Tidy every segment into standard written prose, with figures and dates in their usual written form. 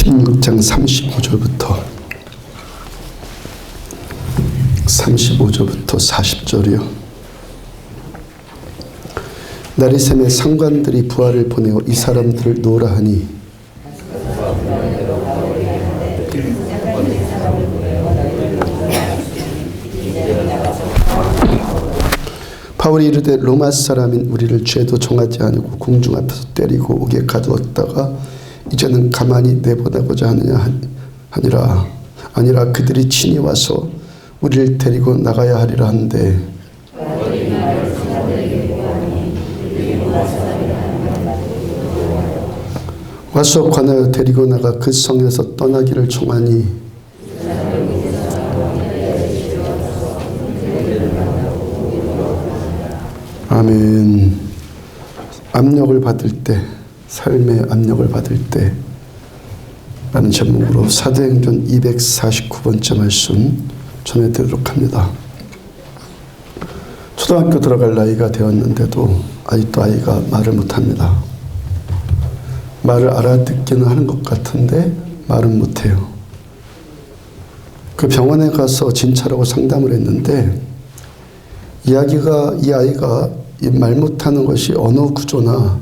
16장 35절부터 40절이요. 날이 새매 상관들이 부하를 보내어 이 사람들을 놓으라 하니 바울이 이르되 로마 사람인 우리를 죄도 정하지 아니고 공중 앞에서 때리고 옥에 가두었다가 이제는 가만히 내보내고자 하느냐 하니라. 아니라 그들이 친히 와서 우리를 데리고 나가야 하리라 하는데 와서 관하여 데리고 나가 그 성에서 떠나기를 청하니 아멘. 압력을 받을 때, 삶의 압력을 받을 때 라는 제목으로 사도행전 249번째 말씀 전해드리도록 합니다. 초등학교 들어갈 나이가 되었는데도 아직도 아이가 말을 못합니다. 말을 알아듣기는 하는 것 같은데 말은 못해요. 그 병원에 가서 진찰하고 상담을 했는데 이 아이가 말 못하는 것이 언어 구조나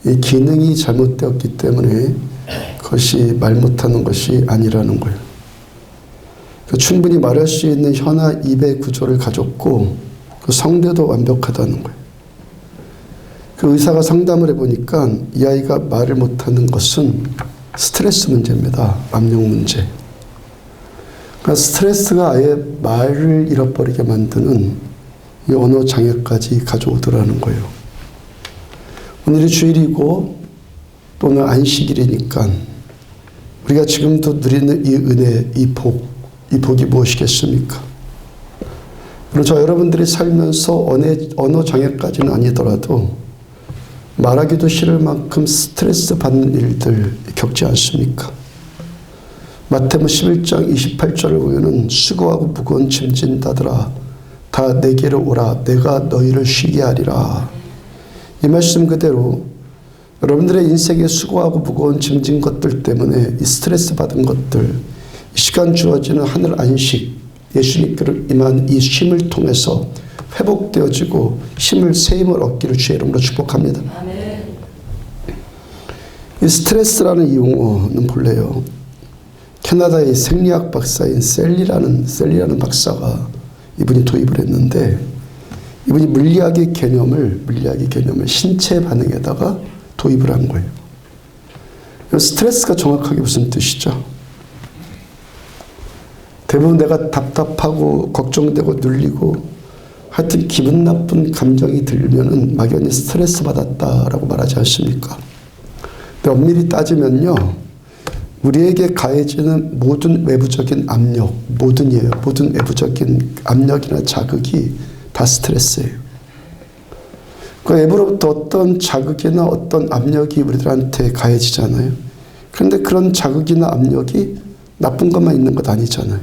이 기능이 잘못되었기 때문에 그것이 말 못하는 것이 아니라는 거예요. 충분히 말할 수 있는 혀나 입의 구조를 가졌고 그 성대도 완벽하다는 거예요. 그 의사가 상담을 해보니까 이 아이가 말을 못하는 것은 스트레스 문제입니다. 압력 문제. 그러니까 스트레스가 아예 말을 잃어버리게 만드는 이 언어 장애까지 가져오더라는 거예요. 오늘이 주일이고 또 오늘 안식일이니까 우리가 지금도 누리는 이 은혜, 이 복이 무엇이겠습니까? 그리고 저 여러분들이 살면서 언어 장애까지는 아니더라도 말하기도 싫을 만큼 스트레스 받는 일들 겪지 않습니까? 마태복음 11장 28절을 보면은 수고하고 무거운 짐진 자들아 다 내게로 오라 내가 너희를 쉬게 하리라. 이 말씀 그대로 여러분들의 인생에 수고하고 무거운 짐진 것들 때문에 이 스트레스 받은 것들, 이 시간 주어지는 하늘 안식, 예수님께로 임한 이 쉼을 통해서 회복되어지고 새 힘을 얻기를 주의 이름으로 축복합니다. 아멘. 이 스트레스라는 이 용어는 본래요. 캐나다의 생리학 박사인 셀리라는 박사가 이분이 도입을 했는데 이분이 물리학의 개념을 신체 반응에다가 도입을 한 거예요. 스트레스가 정확하게 무슨 뜻이죠? 대부분 내가 답답하고 걱정되고 눌리고 하여튼 기분 나쁜 감정이 들면은 막연히 스트레스 받았다라고 말하지 않습니까? 근데 엄밀히 따지면요, 우리에게 가해지는 모든 외부적인 압력, 모든 외부적인 압력이나 자극이 다 스트레스예요. 그 외부로부터 어떤 자극이나 어떤 압력이 우리들한테 가해지잖아요. 그런데 그런 자극이나 압력이 나쁜 것만 있는 것 아니잖아요.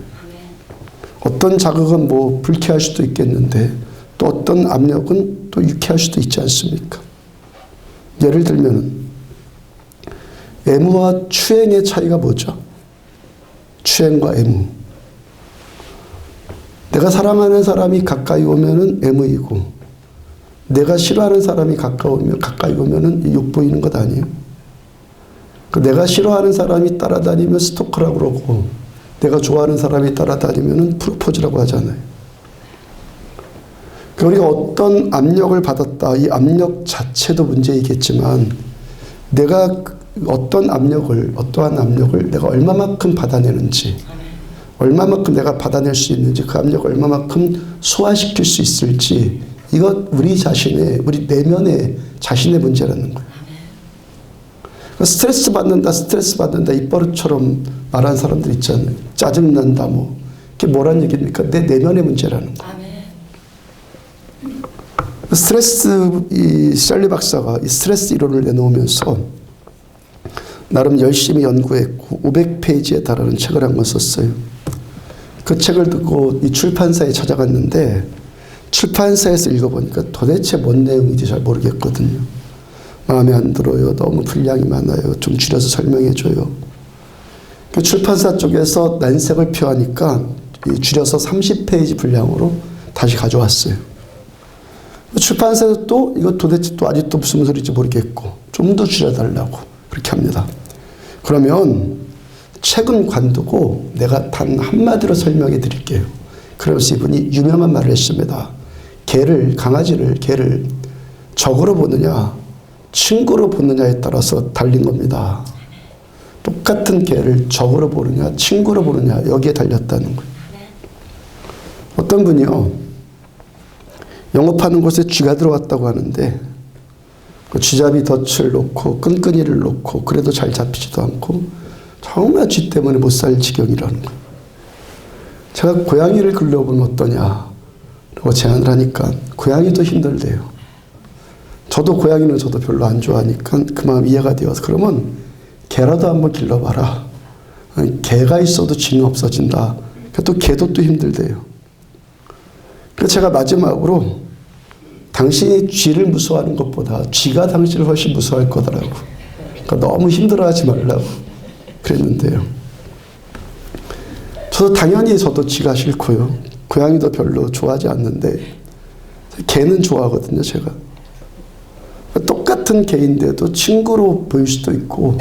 어떤 자극은 뭐 불쾌할 수도 있겠는데 또 어떤 압력은 또 유쾌할 수도 있지 않습니까? 예를 들면 애무와 추행의 차이가 뭐죠? 추행과 애무. 내가 사랑하는 사람이 가까이 오면은 애무이고 내가 싫어하는 사람이 가까이 오면은 욕보이는 것 아니에요? 내가 싫어하는 사람이 따라다니면 스토커라고 그러고 내가 좋아하는 사람이 따라다니면 프로포즈라고 하잖아요. 우리가 어떤 압력을 받았다. 이 압력 자체도 문제이겠지만 내가 어떠한 압력을 내가 얼마만큼 받아내는지, 얼마만큼 내가 받아낼 수 있는지, 그 압력을 얼마만큼 소화시킬 수 있을지, 이것 우리 내면의 자신의 문제라는 거예요. 스트레스 받는다 입버릇처럼 말하는 사람들 있잖아요. 짜증난다 그게 뭐란 얘기입니까? 내 내면의 문제라는 거예요. 이 셀리 박사가 이 스트레스 이론을 내놓으면서 나름 열심히 연구했고 500페이지에 달하는 책을 한 권 썼어요. 그 책을 듣고 이 출판사에 찾아갔는데 출판사에서 읽어보니까 도대체 뭔 내용인지 잘 모르겠거든요. 마음에 안 들어요. 너무 분량이 많아요. 좀 줄여서 설명해줘요. 출판사 쪽에서 난색을 표하니까 줄여서 30페이지 분량으로 다시 가져왔어요. 출판사에서 또 이거 도대체 또 아직도 무슨 소리인지 모르겠고 좀 더 줄여달라고 그렇게 합니다. 그러면 책은 관두고 내가 단 한마디로 설명해 드릴게요. 그러면서 이분이 유명한 말을 했습니다. 개를 적으로 보느냐 친구로 보느냐에 따라서 달린 겁니다. 똑같은 개를 적으로 보느냐 친구로 보느냐 여기에 달렸다는 거예요. 어떤 분이요 영업하는 곳에 쥐가 들어왔다고 하는데 그 쥐잡이 덫을 놓고 끈끈이를 놓고 그래도 잘 잡히지도 않고 정말 쥐 때문에 못 살 지경이라는 거예요. 제가 고양이를 길러보면 어떠냐라고 제안을 하니까 고양이도 힘들대요. 저도 고양이는 저도 별로 안 좋아하니까 그 마음 이해가 되어서 그러면 개라도 한번 길러봐라. 개가 있어도 쥐는 없어진다. 또 개도 또 힘들대요. 그래서 제가 마지막으로 당신이 쥐를 무서워하는 것보다 쥐가 당신을 훨씬 무서워할 거더라고. 그러니까 너무 힘들어하지 말라고 그랬는데요. 저도 쥐가 싫고요. 고양이도 별로 좋아하지 않는데 개는 좋아하거든요, 제가. 똑같은 개인데도 친구로 보일 수도 있고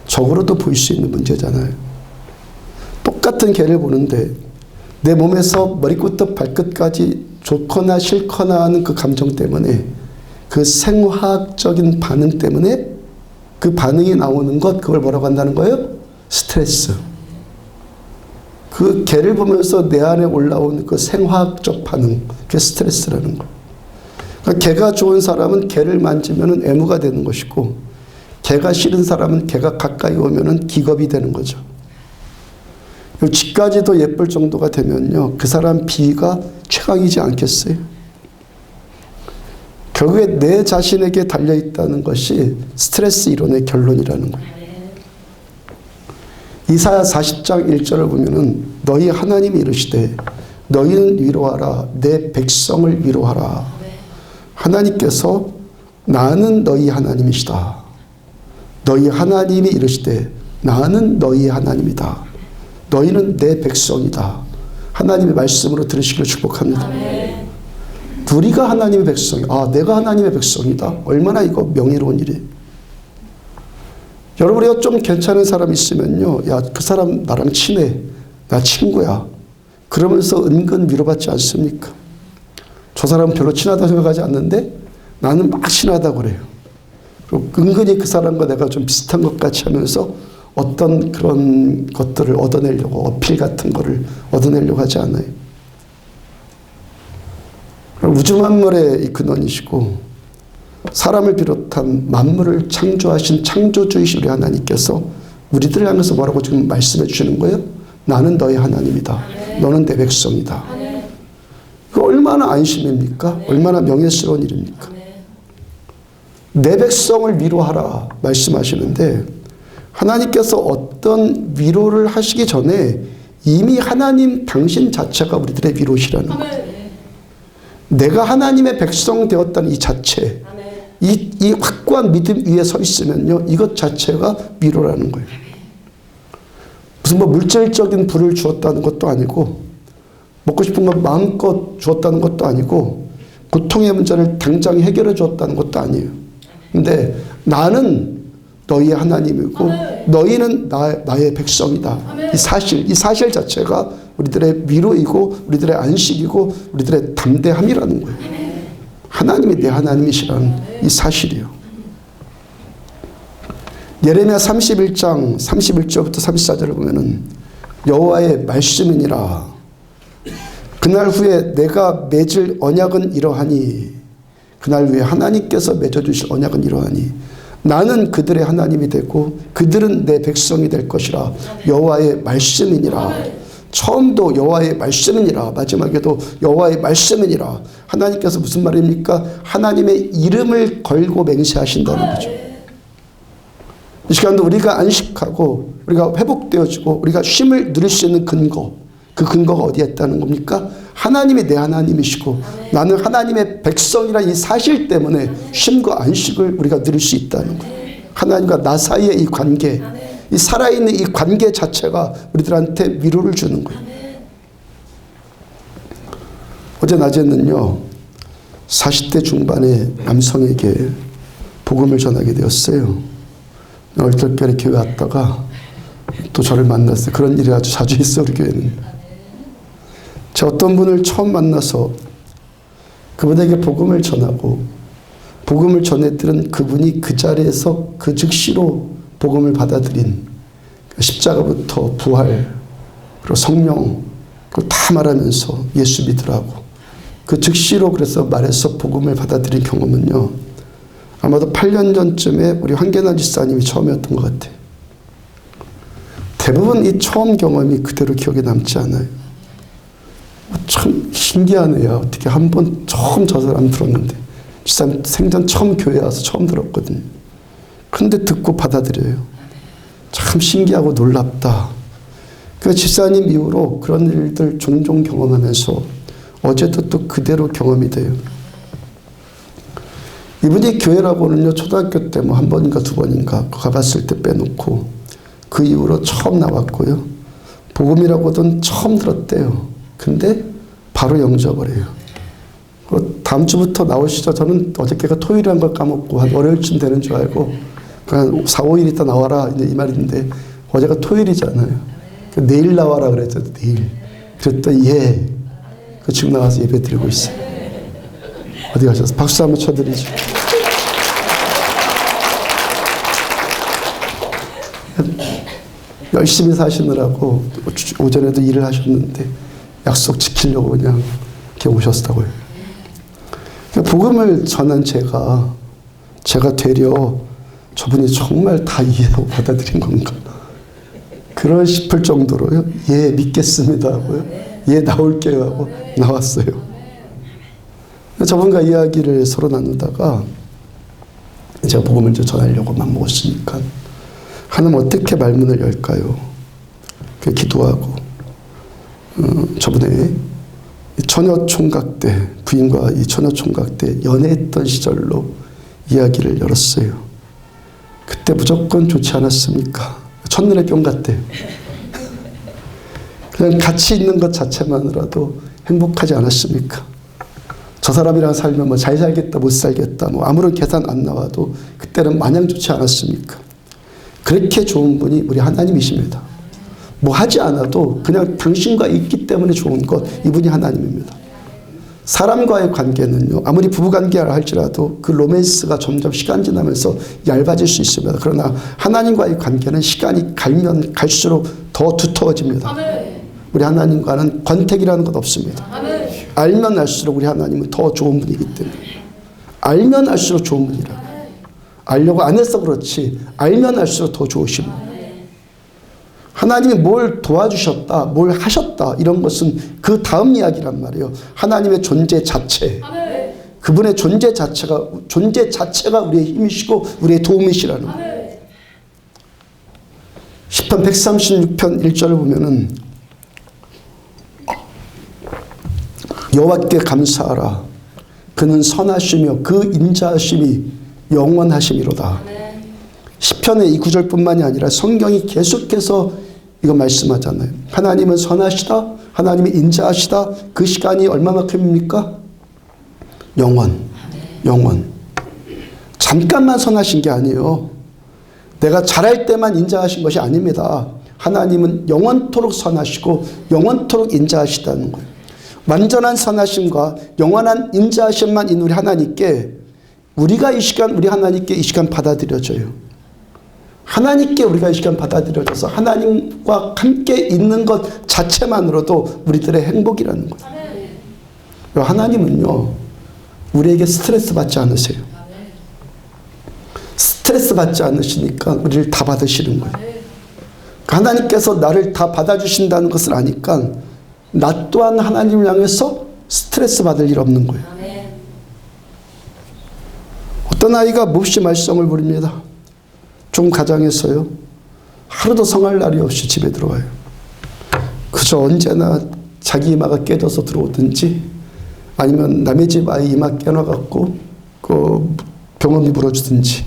적으로도 보일 수 있는 문제잖아요. 똑같은 개를 보는데 내 몸에서 머리끝부터 발끝까지 좋거나 싫거나 하는 그 감정 때문에 그 생화학적인 반응 때문에 그 반응이 나오는 것 그걸 뭐라고 한다는 거예요? 스트레스. 그 개를 보면서 내 안에 올라오는 그 생화학적 반응 그게 스트레스라는 거예요. 그러니까 개가 좋은 사람은 개를 만지면 애무가 되는 것이고 개가 싫은 사람은 개가 가까이 오면 기겁이 되는 거죠. 쥐까지도 예쁠 정도가 되면요 그 사람 비위가 최강이지 않겠어요? 결국에 내 자신에게 달려있다는 것이 스트레스 이론의 결론이라는 거예요. 이사야 40장 1절을 보면은 너희 하나님이 이르시되 너희는 위로하라 내 백성을 위로하라. 하나님께서 나는 너희 하나님이시다. 너희 하나님이 이르시되 나는 너희 하나님이다. 너희는 내 백성이다. 하나님의 말씀으로 들으시기를 축복합니다. 아멘. 우리가 하나님의 백성이 내가 하나님의 백성이다. 얼마나 이거 명예로운 일이에요. 여러분 우리가 좀 괜찮은 사람 있으면요 야 그 사람 나랑 친해. 나 친구야. 그러면서 은근 위로받지 않습니까? 저 사람은 별로 친하다고 생각하지 않는데 나는 막 친하다고 그래요. 그리고 은근히 그 사람과 내가 좀 비슷한 것 같이 하면서 어떤 그런 것들을 얻어내려고 어필 같은 거를 얻어내려고 하지 않아요. 우주 만물의 이 근원이시고 사람을 비롯한 만물을 창조하신 창조주이신 우리 하나님께서 우리들을 향해서 뭐라고 지금 말씀해 주시는 거예요? 나는 너의 하나님이다. 너는 내 백성이다. 그 얼마나 안심입니까? 얼마나 명예스러운 일입니까? 내 백성을 위로하라 말씀하시는데 하나님께서 어떤 위로를 하시기 전에 이미 하나님 당신 자체가 우리들의 위로시라는 거예요. 내가 하나님의 백성 되었다는 이 자체, 이 확고한 믿음 위에 서 있으면요, 이것 자체가 위로라는 거예요. 무슨 물질적인 부를 주었다는 것도 아니고, 먹고 싶은 것 마음껏 주었다는 것도 아니고, 고통의 문제를 당장 해결해 주었다는 것도 아니에요. 근데 나는 너희의 하나님이고 너희는 나의 백성이다. 이 사실 자체가 우리들의 위로이고 우리들의 안식이고 우리들의 담대함이라는 거예요. 하나님이 내 하나님이시라는 이 사실이요. 예레미야 31장 31절부터 34절을 보면은 여호와의 말씀이니라. 그날 후에 내가 맺을 언약은 이러하니 그날 후에 하나님께서 맺어주실 언약은 이러하니 나는 그들의 하나님이 되고 그들은 내 백성이 될 것이라. 여호와의 말씀이니라. 처음도 여호와의 말씀이니라. 마지막에도 여호와의 말씀이니라. 하나님께서 무슨 말입니까? 하나님의 이름을 걸고 맹세하신다는 거죠. 이 시간도 우리가 안식하고 우리가 회복되어지고 우리가 쉼을 누릴 수 있는 근거, 그 근거가 어디에 있다는 겁니까? 하나님이 내 하나님이시고 나는 하나님의 백성이라는 이 사실 때문에 쉼과 안식을 우리가 누릴 수 있다는 거예요. 하나님과 나 사이의 이 관계, 이 살아있는 이 관계 자체가 우리들한테 위로를 주는 거예요. 어제 낮에는요, 40대 중반의 남성에게 복음을 전하게 되었어요. 얼떨결에 교회 왔다가 또 저를 만났어요. 그런 일이 아주 자주 있어, 우리 교회는. 제가 어떤 분을 처음 만나서 그분에게 복음을 전하고 복음을 전해들은 그분이 그 자리에서 그 즉시로 복음을 받아들인 십자가부터 부활 그리고 성령 그걸 다 말하면서 예수 믿으라고 그 즉시로 그래서 말해서 복음을 받아들인 경험은요, 아마도 8년 전쯤에 우리 황계난 집사님이 처음이었던 것 같아요. 대부분 이 처음 경험이 그대로 기억에 남지 않아요. 참 신기하네요. 어떻게 한 번 처음 저 사람 들었는데 집사님 생전 처음 교회 와서 처음 들었거든요. 근데 듣고 받아들여요. 참 신기하고 놀랍다. 그 집사님 이후로 그런 일들 종종 경험하면서 어제도 또 그대로 경험이 돼요. 이분이 교회라고는요, 초등학교 때 뭐 한 번인가 두 번인가 가봤을 때 빼놓고 그 이후로 처음 나왔고요. 복음이라고는 처음 들었대요. 근데 바로 영접을 해요. 다음 주부터 나오시죠. 저는 어저께가 토요일이란 걸 까먹고 한 월요일쯤 되는 줄 알고 한 4, 5일 있다 나와라 이 말인데 어제가 토요일이잖아요. 내일 나와라 그랬죠. 내일. 그랬더니 예. 지금 나와서 예배 드리고 있어요. 어디 가셨어? 박수 한번 쳐드리죠. 열심히 사시느라고 오전에도 일을 하셨는데 약속 지키려고 그냥 이렇게 오셨다고요. 복음을 전한 제가 되려 저분이 정말 다 이해하고 받아들인 건가? 그런 싶을 정도로요. 예, 믿겠습니다 하고요. 예, 나올게요 하고 나왔어요. 저분과 이야기를 서로 나누다가 제가 복음을 전하려고 맘먹었으니까 하나님 어떻게 말문을 열까요? 기도하고 저번에 처녀총각 때 부인과 이 처녀총각 때 연애했던 시절로 이야기를 열었어요. 그때 무조건 좋지 않았습니까? 첫눈에 뿅 같대요. 그냥 같이 있는 것 자체만으로도 행복하지 않았습니까? 저 사람이랑 살면 뭐 잘 살겠다 못 살겠다 뭐 아무런 계산 안 나와도 그때는 마냥 좋지 않았습니까? 그렇게 좋은 분이 우리 하나님이십니다. 뭐 하지 않아도 그냥 당신과 있기 때문에 좋은 것, 이분이 하나님입니다. 사람과의 관계는요, 아무리 부부관계라 할지라도 그 로맨스가 점점 시간 지나면서 얇아질 수 있습니다. 그러나 하나님과의 관계는 시간이 갈면 갈수록 더 두터워집니다. 우리 하나님과는 권태기라는 것 없습니다. 알면 알수록 우리 하나님은 더 좋은 분이기 때문에. 알면 알수록 좋은 분이라. 알려고 안 해서 그렇지 알면 알수록 더 좋으신 분. 하나님이 뭘 도와주셨다, 뭘 하셨다 이런 것은 그 다음 이야기란 말이에요. 하나님의 존재 자체, 그분의 존재 자체가 우리의 힘이시고 우리의 도움이시라는 거예요. 시편 136편 1절을 보면은 여호와께 감사하라. 그는 선하시며 그 인자하심이 영원하심이로다. 시편의 이 구절뿐만이 아니라 성경이 계속해서 이거 말씀하잖아요. 하나님은 선하시다. 하나님이 인자하시다. 그 시간이 얼마만큼입니까? 영원. 잠깐만 선하신 게 아니에요. 내가 잘할 때만 인자하신 것이 아닙니다. 하나님은 영원토록 선하시고 영원토록 인자하시다는 거예요. 완전한 선하심과 영원한 인자하심만 있는 우리 하나님께 우리가 이 시간 우리 하나님께 이 시간 받아들여져요. 하나님께 우리가 이 시간 받아들여져서 하나님과 함께 있는 것 자체만으로도 우리들의 행복이라는 거예요. 하나님은요, 우리에게 스트레스 받지 않으세요. 스트레스 받지 않으시니까 우리를 다 받으시는 거예요. 하나님께서 나를 다 받아주신다는 것을 아니까 나 또한 하나님을 향해서 스트레스 받을 일 없는 거예요. 어떤 아이가 몹시 말썽을 부립니다. 좀 가장에서요, 하루도 성할 날이 없이 집에 들어와요. 그저 언제나 자기 이마가 깨져서 들어오든지 아니면 남의 집 아이 이마 깨놔갖고 그 병원비 물어주든지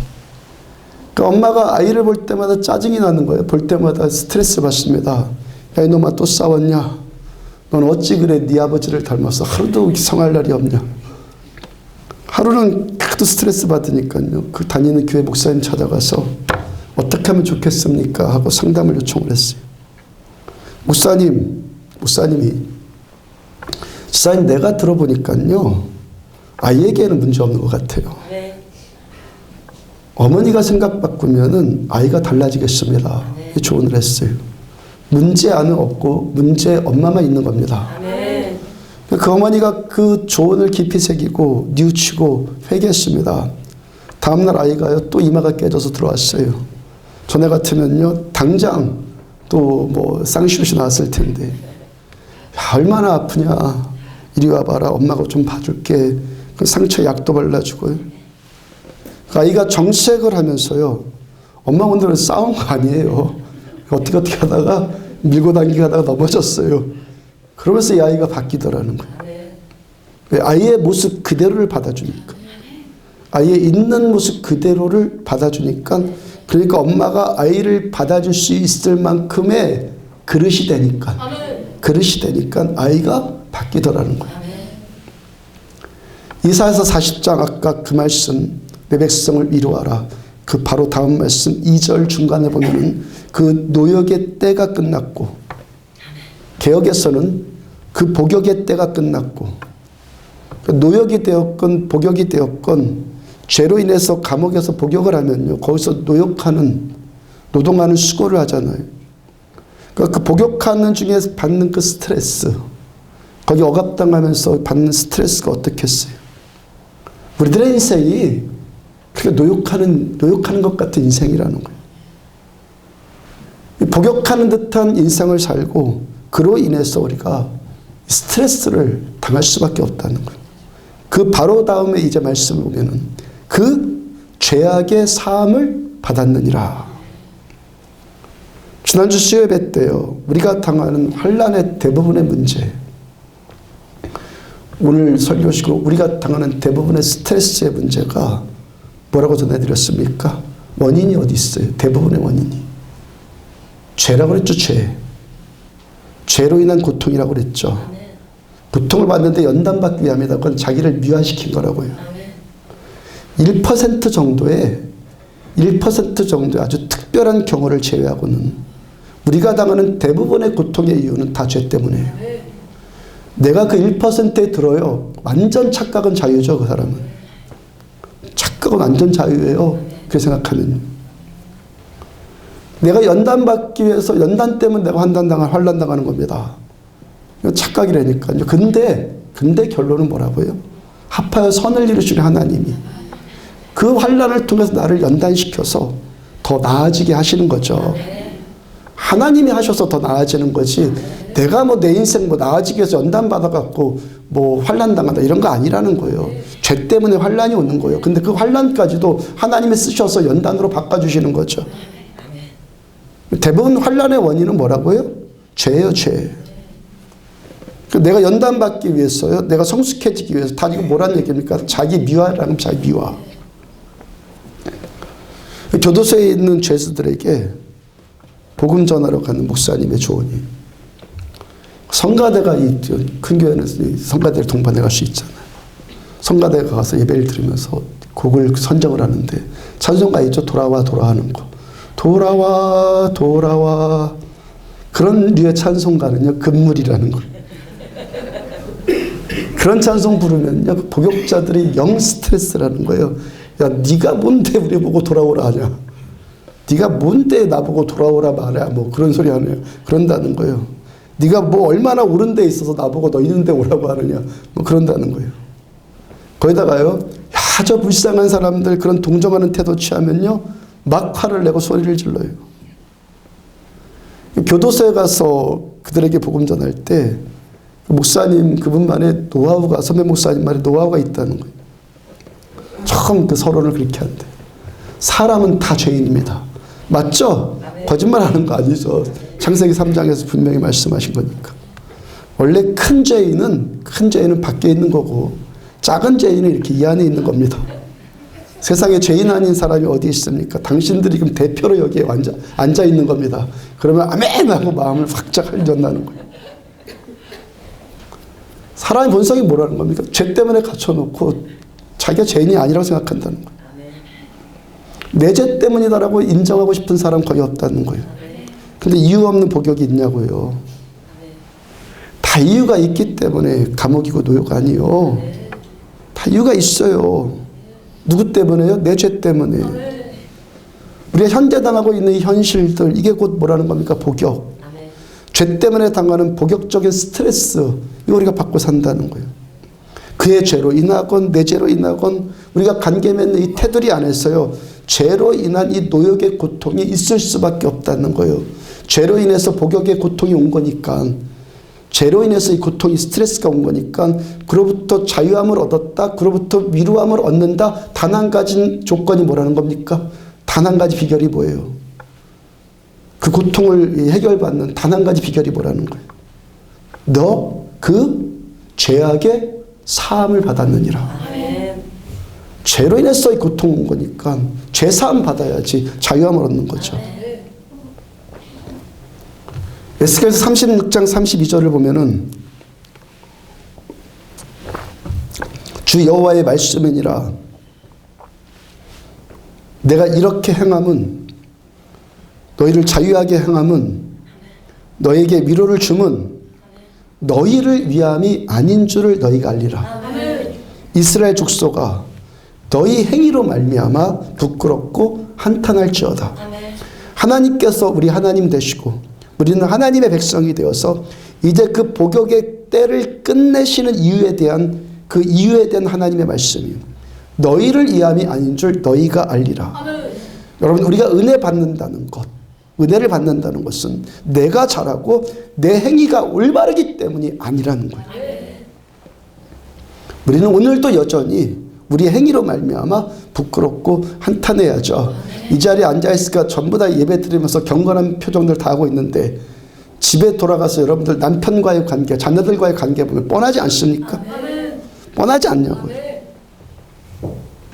그 엄마가 아이를 볼 때마다 짜증이 나는 거예요. 볼 때마다 스트레스 받습니다. 야, 이놈아 또 싸웠냐? 넌 어찌 그래 네 아버지를 닮았어? 하루도 성할 날이 없냐? 하루는 하도 스트레스 받으니까요. 그 다니는 교회 목사님 찾아가서 어떻게 하면 좋겠습니까? 하고 상담을 요청을 했어요. 목사님이 내가 들어보니까요. 아이에게는 문제 없는 것 같아요. 네. 어머니가 생각 바꾸면은 아이가 달라지겠습니다. 네. 조언을 했어요. 문제안은 없고 문제 엄마만 있는 겁니다. 네. 그 어머니가 그 조언을 깊이 새기고 뉘우치고 회개했습니다. 다음날 아이가요 또 이마가 깨져서 들어왔어요. 전에 같으면요 당장 또 뭐 쌍시옷이 나왔을 텐데 야, 얼마나 아프냐. 이리 와봐라. 엄마가 좀 봐줄게. 그 상처 약도 발라주고요. 그 아이가 정색을 하면서요. 엄마 오늘은 싸운 거 아니에요. 어떻게 하다가 밀고 당기고 하다가 넘어졌어요. 그러면서 이 아이가 바뀌더라는 거예요. 아이의 모습 그대로를 받아주니까. 아이의 있는 모습 그대로를 받아주니까 그러니까 엄마가 아이를 받아줄 수 있을 만큼의 그릇이 되니까 아이가 바뀌더라는 거예요. 이사야서 40장 아까 그 말씀 내 백성을 이루어라. 그 바로 다음 말씀 2절 중간에 보면은 그 노역의 때가 끝났고 개역에서는 그 복역의 때가 끝났고 노역이 되었건 복역이 되었건 죄로 인해서 감옥에서 복역을 하면요 거기서 노동하는 수고를 하잖아요. 그러니까 그 복역하는 중에 받는 그 스트레스 거기 억압당하면서 받는 스트레스가 어떻겠어요? 우리들의 인생이 그렇게 노역하는 것 같은 인생이라는 거예요. 복역하는 듯한 인생을 살고 그로 인해서 우리가 스트레스를 당할 수밖에 없다는 거예요. 그 바로 다음에 이제 말씀을 보면은 그 죄악의 사함을 받았느니라. 지난주 수요예배 때요. 우리가 당하는 환난의 대부분의 문제 오늘 설교식으로 우리가 당하는 대부분의 스트레스의 문제가 뭐라고 전해드렸습니까? 원인이 어디 있어요? 대부분의 원인이. 죄라고 그랬죠. 죄로 인한 고통이라고 그랬죠. 고통을 받는데 연단받기 위함이다. 그건 자기를 미화시킨 거라고요. 1% 정도의 아주 특별한 경우를 제외하고는 우리가 당하는 대부분의 고통의 이유는 다 죄 때문이에요. 내가 그 1%에 들어요. 완전 착각은 자유죠. 그 사람은. 착각은 완전 자유예요. 그렇게 생각하면. 내가 연단받기 위해서 연단 때문에 내가 환난당하는 겁니다. 착각이라니까요. 근데 결론은 뭐라고요? 합하여 선을 이루시는 하나님이 그 환난을 통해서 나를 연단시켜서 더 나아지게 하시는 거죠. 하나님이 하셔서 더 나아지는 거지 내가 뭐 내 인생 뭐 나아지기 위해서 연단받아갖고 뭐 환난당한다 이런 거 아니라는 거예요. 죄 때문에 환난이 오는 거예요. 근데 그 환난까지도 하나님이 쓰셔서 연단으로 바꿔주시는 거죠. 대부분 환난의 원인은 뭐라고요? 죄예요. 죄. 내가 연단받기 위해서요. 내가 성숙해지기 위해서 다 이거 뭐란 얘기입니까? 자기 미화라는 자기 미화. 교도소에 있는 죄수들에게 복음 전하러 가는 목사님의 조언이 성가대가 이 큰 교회는 성가대를 동반해 갈 수 있잖아요. 성가대에 가서 예배를 드리면서 곡을 선정을 하는데 찬송가 있죠. 돌아와 하는 거. 돌아와 그런 류의 찬송가는요. 금물이라는 거예요. 그런 찬송 부르면요. 복역자들이 영 스트레스라는 거예요. 야, 네가 뭔데 우리 보고 돌아오라 하냐. 네가 뭔데 나보고 돌아오라 말해. 뭐 그런 소리 하네요. 그런다는 거예요. 네가 뭐 얼마나 옳은 데 있어서 나보고 너 있는 데 오라고 하느냐. 뭐 그런다는 거예요. 거기다가요. 야, 저 불쌍한 사람들 그런 동정하는 태도 취하면요. 막 화를 내고 소리를 질러요. 교도소에 가서 그들에게 복음 전할 때 목사님 그분만의 노하우가 선배 목사님만의 노하우가 있다는 거예요. 처음 그 서론을 그렇게 한대. 사람은 다 죄인입니다. 맞죠? 거짓말하는 거 아니죠. 창세기 3장에서 분명히 말씀하신 거니까. 원래 큰 죄인은 밖에 있는 거고 작은 죄인은 이렇게 이 안에 있는 겁니다. 세상에 죄인 아닌 사람이 어디 있습니까? 당신들이 지금 대표로 여기에 앉아 있는 겁니다. 그러면 아멘 하고 마음을 확짝 흘려나는 거예요. 사람의 본성이 뭐라는 겁니까? 죄 때문에 갇혀놓고 자기가 죄인이 아니라고 생각한다는 거예요. 내 죄 때문이다라고 인정하고 싶은 사람 거의 없다는 거예요. 근데 이유 없는 복역이 있냐고요. 다 이유가 있기 때문에 감옥이고 노예가 아니요. 다 이유가 있어요. 누구 때문에요? 내 죄 때문에. 우리가 현재 당하고 있는 이 현실들, 이게 곧 뭐라는 겁니까? 복역. 죄 때문에 당하는 복역적인 스트레스, 이거 우리가 받고 산다는 거예요. 그의 죄로 인하건 내 죄로 인하건 우리가 관계 맺는 이 테두리 안에서요, 죄로 인한 이 노역의 고통이 있을 수밖에 없다는 거예요. 죄로 인해서 복역의 고통이 온 거니까, 죄로 인해서 이 고통이 스트레스가 온 거니까, 그로부터 자유함을 얻었다, 그로부터 위로함을 얻는다. 단 한 가지 조건이 뭐라는 겁니까? 단 한 가지 비결이 뭐예요? 그 고통을 해결받는 단 한 가지 비결이 뭐라는 거예요? 너 그 죄악의 사함을 받았느니라. 아멘. 죄로 인해서 이 고통 온 거니까 죄 사함 받아야지 자유함을 얻는 거죠. 에스겔서 36장 32절을 보면은 주 여호와의 말씀이니라. 내가 이렇게 행함은, 너희를 자유하게 행함은, 너에게 위로를 줌은 너희를 위함이 아닌 줄을 너희가 알리라. 이스라엘 족속아, 너희 행위로 말미암아 부끄럽고 한탄할지어다. 하나님께서 우리 하나님 되시고 우리는 하나님의 백성이 되어서 이제 그 복역의 때를 끝내시는 이유에 대한 그 이유에 대한 하나님의 말씀이에요. 너희를 위함이 아닌 줄 너희가 알리라. 여러분, 우리가 은혜 받는다는 것, 은혜를 받는다는 것은 내가 잘하고 내 행위가 올바르기 때문이 아니라는 거예요. 우리는 오늘도 여전히 우리 행위로 말미암아 부끄럽고 한탄해야죠. 이 자리에 앉아있으니까 전부 다 예배 드리면서 경건한 표정들 다 하고 있는데 집에 돌아가서 여러분들 남편과의 관계, 자녀들과의 관계 보면 뻔하지 않습니까? 뻔하지 않냐고요.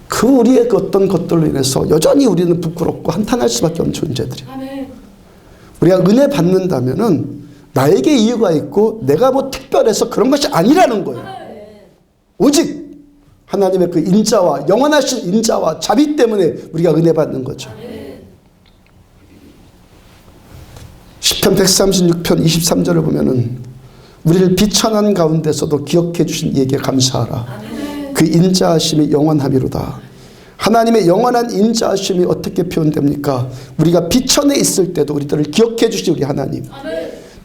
그 우리의 그 어떤 것들로 인해서 여전히 우리는 부끄럽고 한탄할 수밖에 없는 존재들이에요. 우리가 은혜 받는다면은 나에게 이유가 있고 내가 뭐 특별해서 그런 것이 아니라는 거예요. 오직 하나님의 그 인자와 영원하신 인자와 자비 때문에 우리가 은혜 받는 거죠. 시편 136편 23절을 보면은 우리를 비천한 가운데서도 기억해 주신 이에게 감사하라. 그 인자하심이 영원하미로다. 하나님의 영원한 인자하심이 어떻게 표현됩니까? 우리가 비천에 있을 때도 우리들을 기억해 주신 우리 하나님.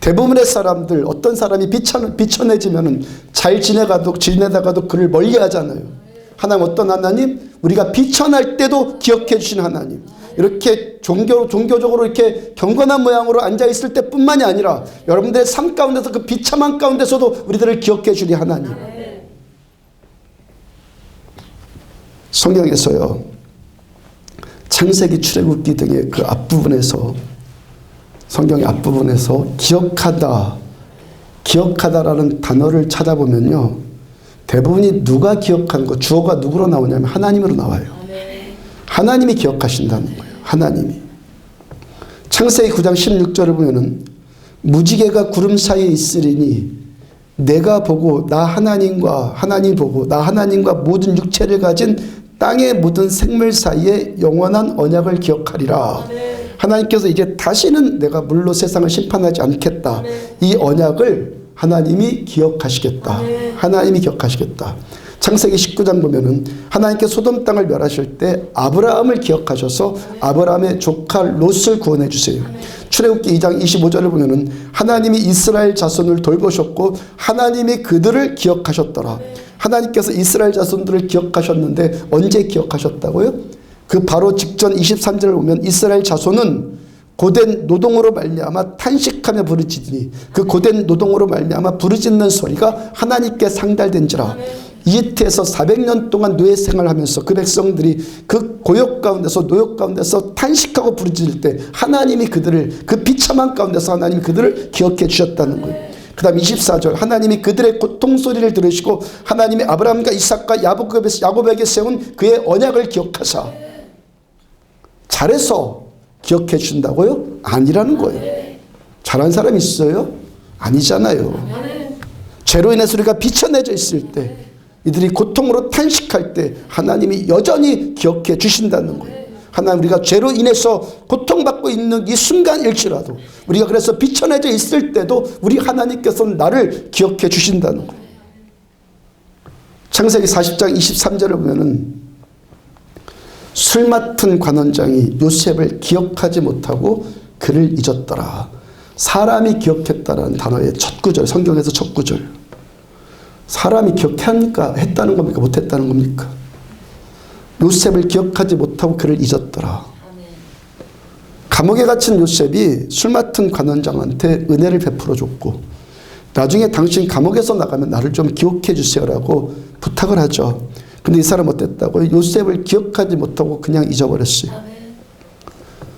대부분의 사람들, 어떤 사람이 비천해지면 잘 지내다가도 그를 멀리 하잖아요. 하나님, 어떤 하나님? 우리가 비천할 때도 기억해 주신 하나님. 이렇게 종교적으로 이렇게 경건한 모양으로 앉아있을 때 뿐만이 아니라 여러분들의 삶 가운데서 그 비참한 가운데서도 우리들을 기억해 주니 하나님. 성경에서요, 창세기, 출애굽기 등의 그 앞부분에서, 성경의 앞부분에서 기억하다라는 단어를 찾아보면요, 대부분이 누가 기억하는 거, 주어가 누구로 나오냐면 하나님으로 나와요. 하나님이 기억하신다는 거예요. 하나님이. 창세기 9장 16절을 보면은 무지개가 구름 사이에 있으리니 내가 보고 나 하나님과 하나님 보고 나 하나님과 모든 육체를 가진 땅의 모든 생물 사이에 영원한 언약을 기억하리라. 하나님께서 이제 다시는 내가 물로 세상을 심판하지 않겠다. 이 언약을 하나님이 기억하시겠다. 하나님이 기억하시겠다. 창세기 19장 보면은 하나님께 소돔 땅을 멸하실 때 아브라함을 기억하셔서 아브라함의 조카 롯을 구원해 주세요. 출애굽기 2장 25절을 보면은 하나님이 이스라엘 자손을 돌보셨고 하나님이 그들을 기억하셨더라. 하나님께서 이스라엘 자손들을 기억하셨는데 언제 기억하셨다고요? 그 바로 직전 23절을 보면 이스라엘 자손은 고된 노동으로 말미암아 탄식하며 부르짖으니 그 고된 노동으로 말미암아 부르짖는 소리가 하나님께 상달된지라. 이집트에서 400년 동안 노예 생활하면서 그 백성들이 그 고역 가운데서 노역 가운데서 탄식하고 부르짖을 때 하나님이 그들을 그 비참한 가운데서 하나님이 그들을 기억해 주셨다는 거예요. 그 다음 24절 하나님이 그들의 고통 소리를 들으시고 하나님이 아브라함과 이삭과 야곱에게 세운 그의 언약을 기억하사. 잘해서 기억해 주신다고요? 아니라는 거예요. 잘한 사람 있어요? 아니잖아요. 죄로 인해서 우리가 비천해져 있을 때, 이들이 고통으로 탄식할 때 하나님이 여전히 기억해 주신다는 거예요. 하나님, 우리가 죄로 인해서 고통받고 있는 이 순간일지라도, 우리가 그래서 비천해져 있을 때도 우리 하나님께서는 나를 기억해 주신다는 거예요. 창세기 40장 23절을 보면은 술 맡은 관원장이 요셉을 기억하지 못하고 그를 잊었더라. 사람이 기억했다라는 단어의 첫 구절, 성경에서 첫 구절. 사람이 기억합니까? 했다는 겁니까? 못했다는 겁니까? 요셉을 기억하지 못하고 그를 잊었더라. 감옥에 갇힌 요셉이 술 맡은 관원장한테 은혜를 베풀어 줬고, 나중에 당신 감옥에서 나가면 나를 좀 기억해 주세요라고 부탁을 하죠. 근데 이 사람 어땠다고요? 요셉을 기억하지 못하고 그냥 잊어버렸어요.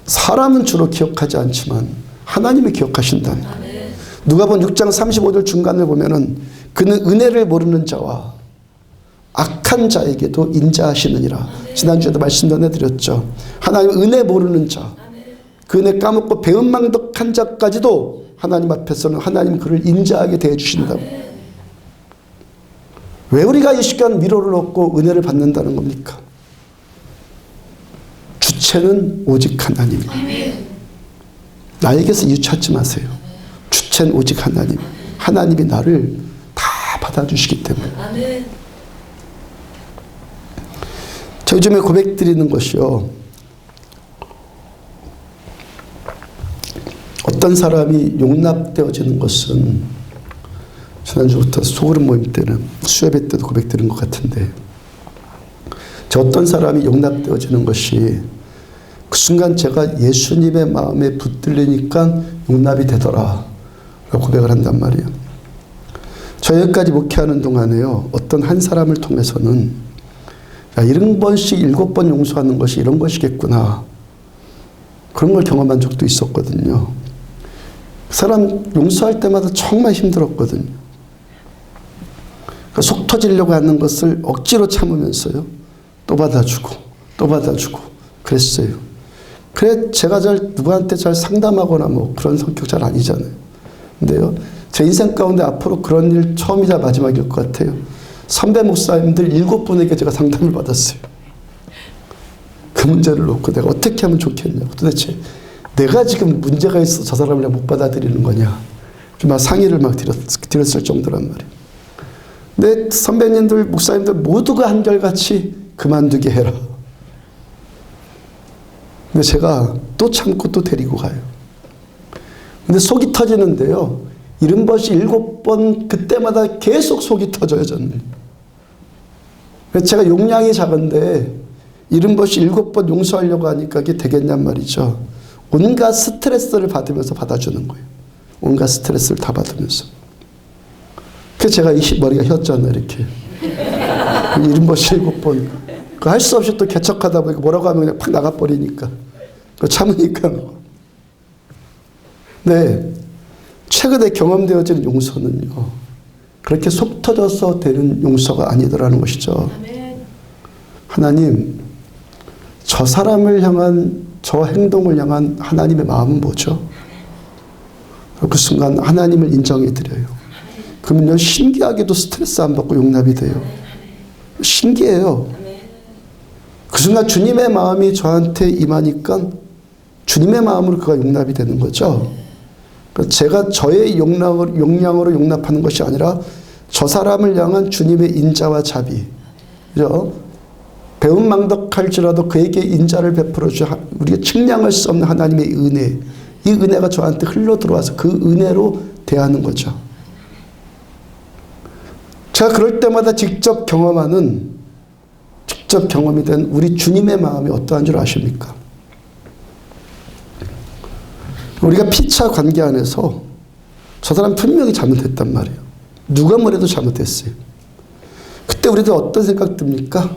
사람은 주로 기억하지 않지만 하나님이 기억하신다는 거예요. 누가복음 6장 35절 중간을 보면은 그는 은혜를 모르는 자와 악한 자에게도 인자하시느니라. 지난주에도 말씀 전해드렸죠. 하나님 은혜 모르는 자, 그 은혜 까먹고 배은망덕한 자까지도 하나님 앞에서는 하나님 그를 인자하게 대해주신다고. 왜 우리가 이 시간 위로를 얻고 은혜를 받는다는 겁니까? 주체는 오직 하나님이에요. 나에게서 이유 찾지 마세요. 주체는 오직 하나님. 하나님이 나를 다 받아주시기 때문에. 저 요즘에 고백드리는 것이요, 어떤 사람이 용납되어지는 것은, 지난주부터 소그룹 모임 때는 수협회 때도 고백드린 것 같은데, 저 어떤 사람이 용납되어지는 것이 그 순간 제가 예수님의 마음에 붙들리니까 용납이 되더라 라고 고백을 한단 말이에요. 저 여기까지 목회하는 동안에요, 어떤 한 사람을 통해서는 야, 7번씩 7번 용서하는 것이 이런 것이겠구나, 그런 걸 경험한 적도 있었거든요. 그 사람 용서할 때마다 정말 힘들었거든요. 속 터지려고 하는 것을 억지로 참으면서요, 또 받아주고 또 받아주고 그랬어요. 그래 제가 누구한테 잘 상담하거나 뭐 그런 성격 잘 아니잖아요. 근데요, 제 인생 가운데 앞으로 그런 일 처음이자 마지막일 것 같아요. 선배 목사님들 7분에게 제가 상담을 받았어요. 그 문제를 놓고 내가 어떻게 하면 좋겠냐고, 도대체 내가 지금 문제가 있어 저 사람을 못 받아들이는 거냐, 막 상의를 막 드렸을 정도란 말이에요. 내 선배님들, 목사님들 모두가 한결같이 그만두게 해라. 근데 제가 또 참고 또 데리고 가요. 근데 속이 터지는데요, 70번씩 7번 그때마다 계속 속이 터져요, 저는. 그래서 제가 용량이 작은데 70번씩 7번 용서하려고 하니까 이게 되겠냔 말이죠. 온갖 스트레스를 받으면서 받아주는 거예요. 온갖 스트레스를 다 받으면서. 그래서 제가 머리가 휘었잖아요, 이렇게. 70번씩 7번. 그 할 수 없이 또 개척하다 보니까 뭐라고 하면 그냥 팍 나가버리니까. 그 참으니까. 네. 최근에 경험되어지는 용서는요, 그렇게 속 터져서 되는 용서가 아니더라는 것이죠. 하나님, 저 사람을 향한, 저 행동을 향한 하나님의 마음은 뭐죠? 그 순간 하나님을 인정해 드려요. 그러면요, 신기하게도 스트레스 안 받고 용납이 돼요. 신기해요. 그 순간 주님의 마음이 저한테 임하니까 주님의 마음으로 그가 용납이 되는 거죠. 제가 저의 용량으로 용납하는 것이 아니라 저 사람을 향한 주님의 인자와 자비, 그죠? 배은망덕할지라도 그에게 인자를 베풀어 주, 우리가 측량할 수 없는 하나님의 은혜, 이 은혜가 저한테 흘러 들어와서 그 은혜로 대하는 거죠. 제가 그럴 때마다 직접 경험이 된 우리 주님의 마음이 어떠한 줄 아십니까? 우리가 피차 관계 안에서 저 사람 분명히 잘못했단 말이에요. 누가 뭐래도 잘못했어요. 그때 우리들 어떤 생각 듭니까?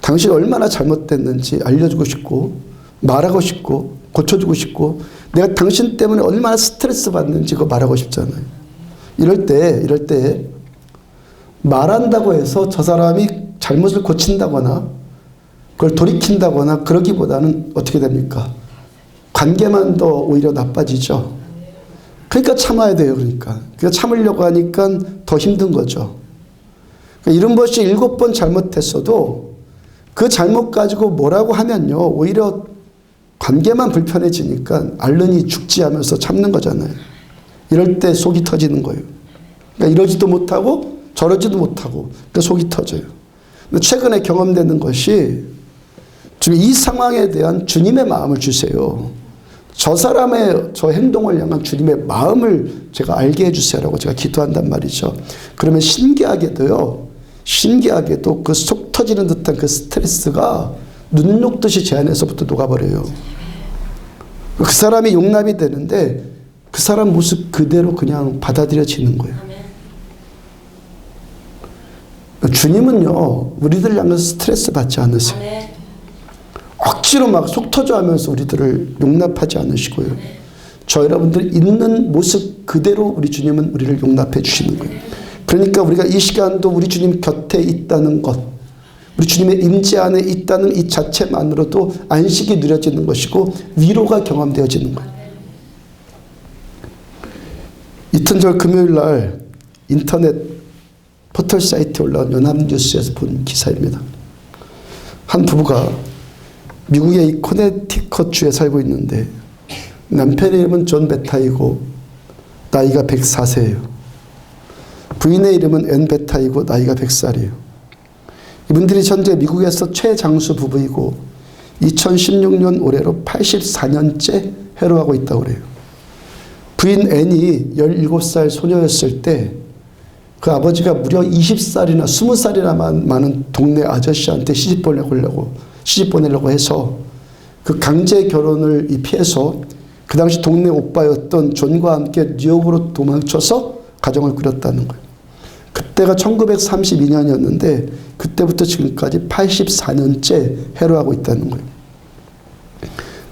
당신이 얼마나 잘못됐는지 알려주고 싶고, 말하고 싶고, 고쳐주고 싶고, 내가 당신 때문에 얼마나 스트레스 받는지 그거 말하고 싶잖아요. 이럴 때 말한다고 해서 저 사람이 잘못을 고친다거나 그걸 돌이킨다거나 그러기보다는 어떻게 됩니까? 관계만 더 오히려 나빠지죠. 그러니까 참아야 돼요. 그러니까 참으려고 하니까 더 힘든 거죠. 이런 것이 7번 잘못했어도 그 잘못 가지고 뭐라고 하면요, 오히려 관계만 불편해지니까 앓느니 죽지 하면서 참는 거잖아요. 이럴 때 속이 터지는 거예요. 그러니까 이러지도 못하고 저러지도 못하고 그러니까 속이 터져요. 근데 최근에 경험되는 것이 이 상황에 대한 주님의 마음을 주세요. 저 사람의 저 행동을 향한 주님의 마음을 제가 알게 해주세요라고 제가 기도한단 말이죠. 그러면 신기하게도 그 속 터지는 듯한 그 스트레스가 눈 녹듯이 제 안에서부터 녹아버려요. 그 사람이 용납이 되는데 그 사람 모습 그대로 그냥 받아들여지는 거예요. 주님은요, 우리들 향해서 스트레스 받지 않으세요. 억지로 막 속 터져 하면서 우리들을 용납하지 않으시고요. 저 여러분들 있는 모습 그대로 우리 주님은 우리를 용납해 주시는 거예요. 그러니까 우리가 이 시간도 우리 주님 곁에 있다는 것, 우리 주님의 임재 안에 있다는 이 자체만으로도 안식이 누려지는 것이고 위로가 경험되어지는 거예요. 이튿날 금요일 날 인터넷 포털 사이트에 올라온 연합뉴스에서 본 기사입니다. 한 부부가 미국의 이 코네티컷주에 살고 있는데 남편의 이름은 존 베타이고 나이가 104세예요. 부인의 이름은 앤 베타이고 나이가 100살이에요. 이분들이 현재 미국에서 최장수 부부이고 2016년 올해로 84년째 해로하고 있다고 그래요. 부인 앤이 17살 소녀였을 때 그 아버지가 무려 20살이나 20살이나 많은 동네 아저씨한테 시집 보내려고 해서 그 강제 결혼을 피해서 그 당시 동네 오빠였던 존과 함께 뉴욕으로 도망쳐서 가정을 꾸렸다는 거예요. 그때가 1932년이었는데 그때부터 지금까지 84년째 해로하고 있다는 거예요.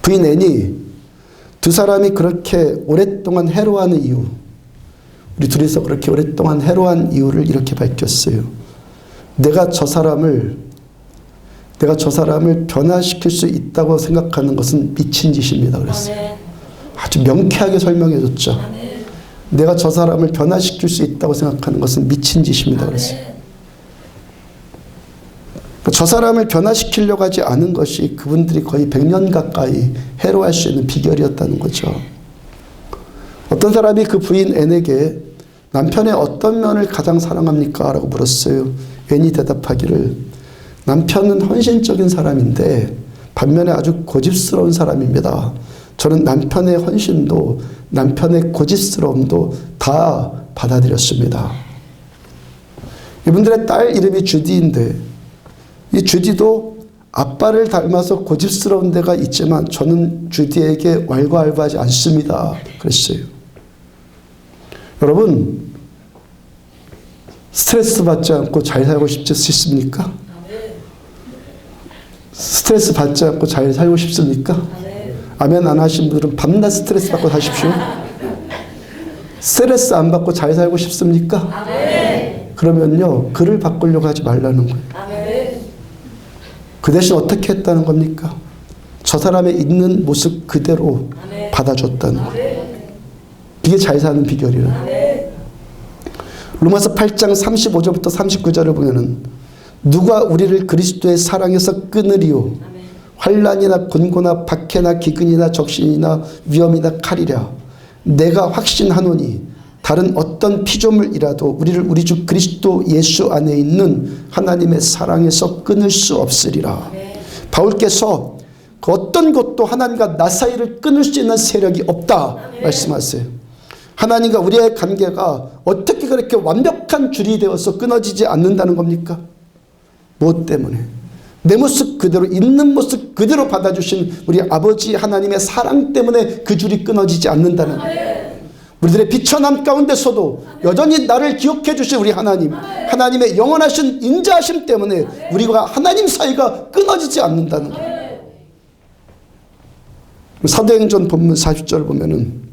부인 앤이 두 사람이 그렇게 오랫동안 해로하는 이유, 우리 둘이서 그렇게 오랫동안 해로한 이유를 이렇게 밝혔어요. 내가 저 사람을 변화시킬 수 있다고 생각하는 것은 미친 짓입니다. 그랬어요. 아주 명쾌하게 설명해 줬죠. 내가 저 사람을 변화시킬 수 있다고 생각하는 것은 미친 짓입니다. 그랬어요. 저 사람을 변화시키려고 하지 않은 것이 그분들이 거의 100년 가까이 해로할 수 있는 비결이었다는 거죠. 어떤 사람이 그 부인 앤에게 남편의 어떤 면을 가장 사랑합니까? 라고 물었어요. 앤이 대답하기를 남편은 헌신적인 사람인데 반면에 아주 고집스러운 사람입니다. 저는 남편의 헌신도 남편의 고집스러움도 다 받아들였습니다. 이분들의 딸 이름이 주디인데 이 주디도 아빠를 닮아서 고집스러운 데가 있지만 저는 주디에게 왈가왈부하지 않습니다. 그랬어요. 여러분, 스트레스 받지 않고 잘 살고 싶습니까? 스트레스 받지 않고 잘 살고 싶습니까? 아멘 안 하신 분들은 밤낮 스트레스 받고 사십시오. 스트레스 안 받고 잘 살고 싶습니까? 그러면요, 그를 바꾸려고 하지 말라는 거예요. 그 대신 어떻게 했다는 겁니까? 저 사람의 있는 모습 그대로 받아줬다는 거예요. 이게 잘 사는 비결이라. 로마서 8장 35절부터 39절을 보면은 누가 우리를 그리스도의 사랑에서 끊으리요? 환난이나 곤고나 박해나 기근이나 적신이나 위험이나 칼이랴. 내가 확신하노니 다른 어떤 피조물이라도 우리를 우리 주 그리스도 예수 안에 있는 하나님의 사랑에서 끊을 수 없으리라. 바울께서 그 어떤 것도 하나님과 나 사이를 끊을 수 있는 세력이 없다 말씀하세요. 하나님과 우리의 관계가 어떻게 그렇게 완벽한 줄이 되어서 끊어지지 않는다는 겁니까? 무엇 때문에? 내 모습 그대로 있는 모습 그대로 받아주신 우리 아버지 하나님의 사랑 때문에 그 줄이 끊어지지 않는다는 거예요. 우리들의 비천함 가운데서도 여전히 나를 기억해 주신 우리 하나님, 하나님의 영원하신 인자하심 때문에 우리가 하나님 사이가 끊어지지 않는다는 거예요. 사도행전 본문 40절을 보면은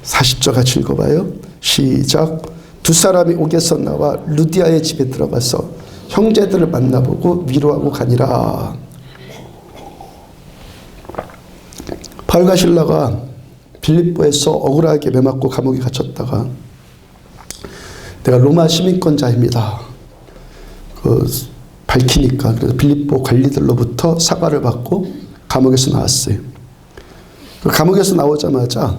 40절 같이 읽어봐요. 시작. 두 사람이 옥에서 나와 루디아의 집에 들어가서 형제들을 만나보고 위로하고 가니라. 바울과 실라가 빌립보에서 억울하게 매맞고 감옥에 갇혔다가 내가 로마 시민권자입니다. 밝히니까 그래서 빌립보 관리들로부터 사과를 받고 감옥에서 나왔어요. 감옥에서 나오자마자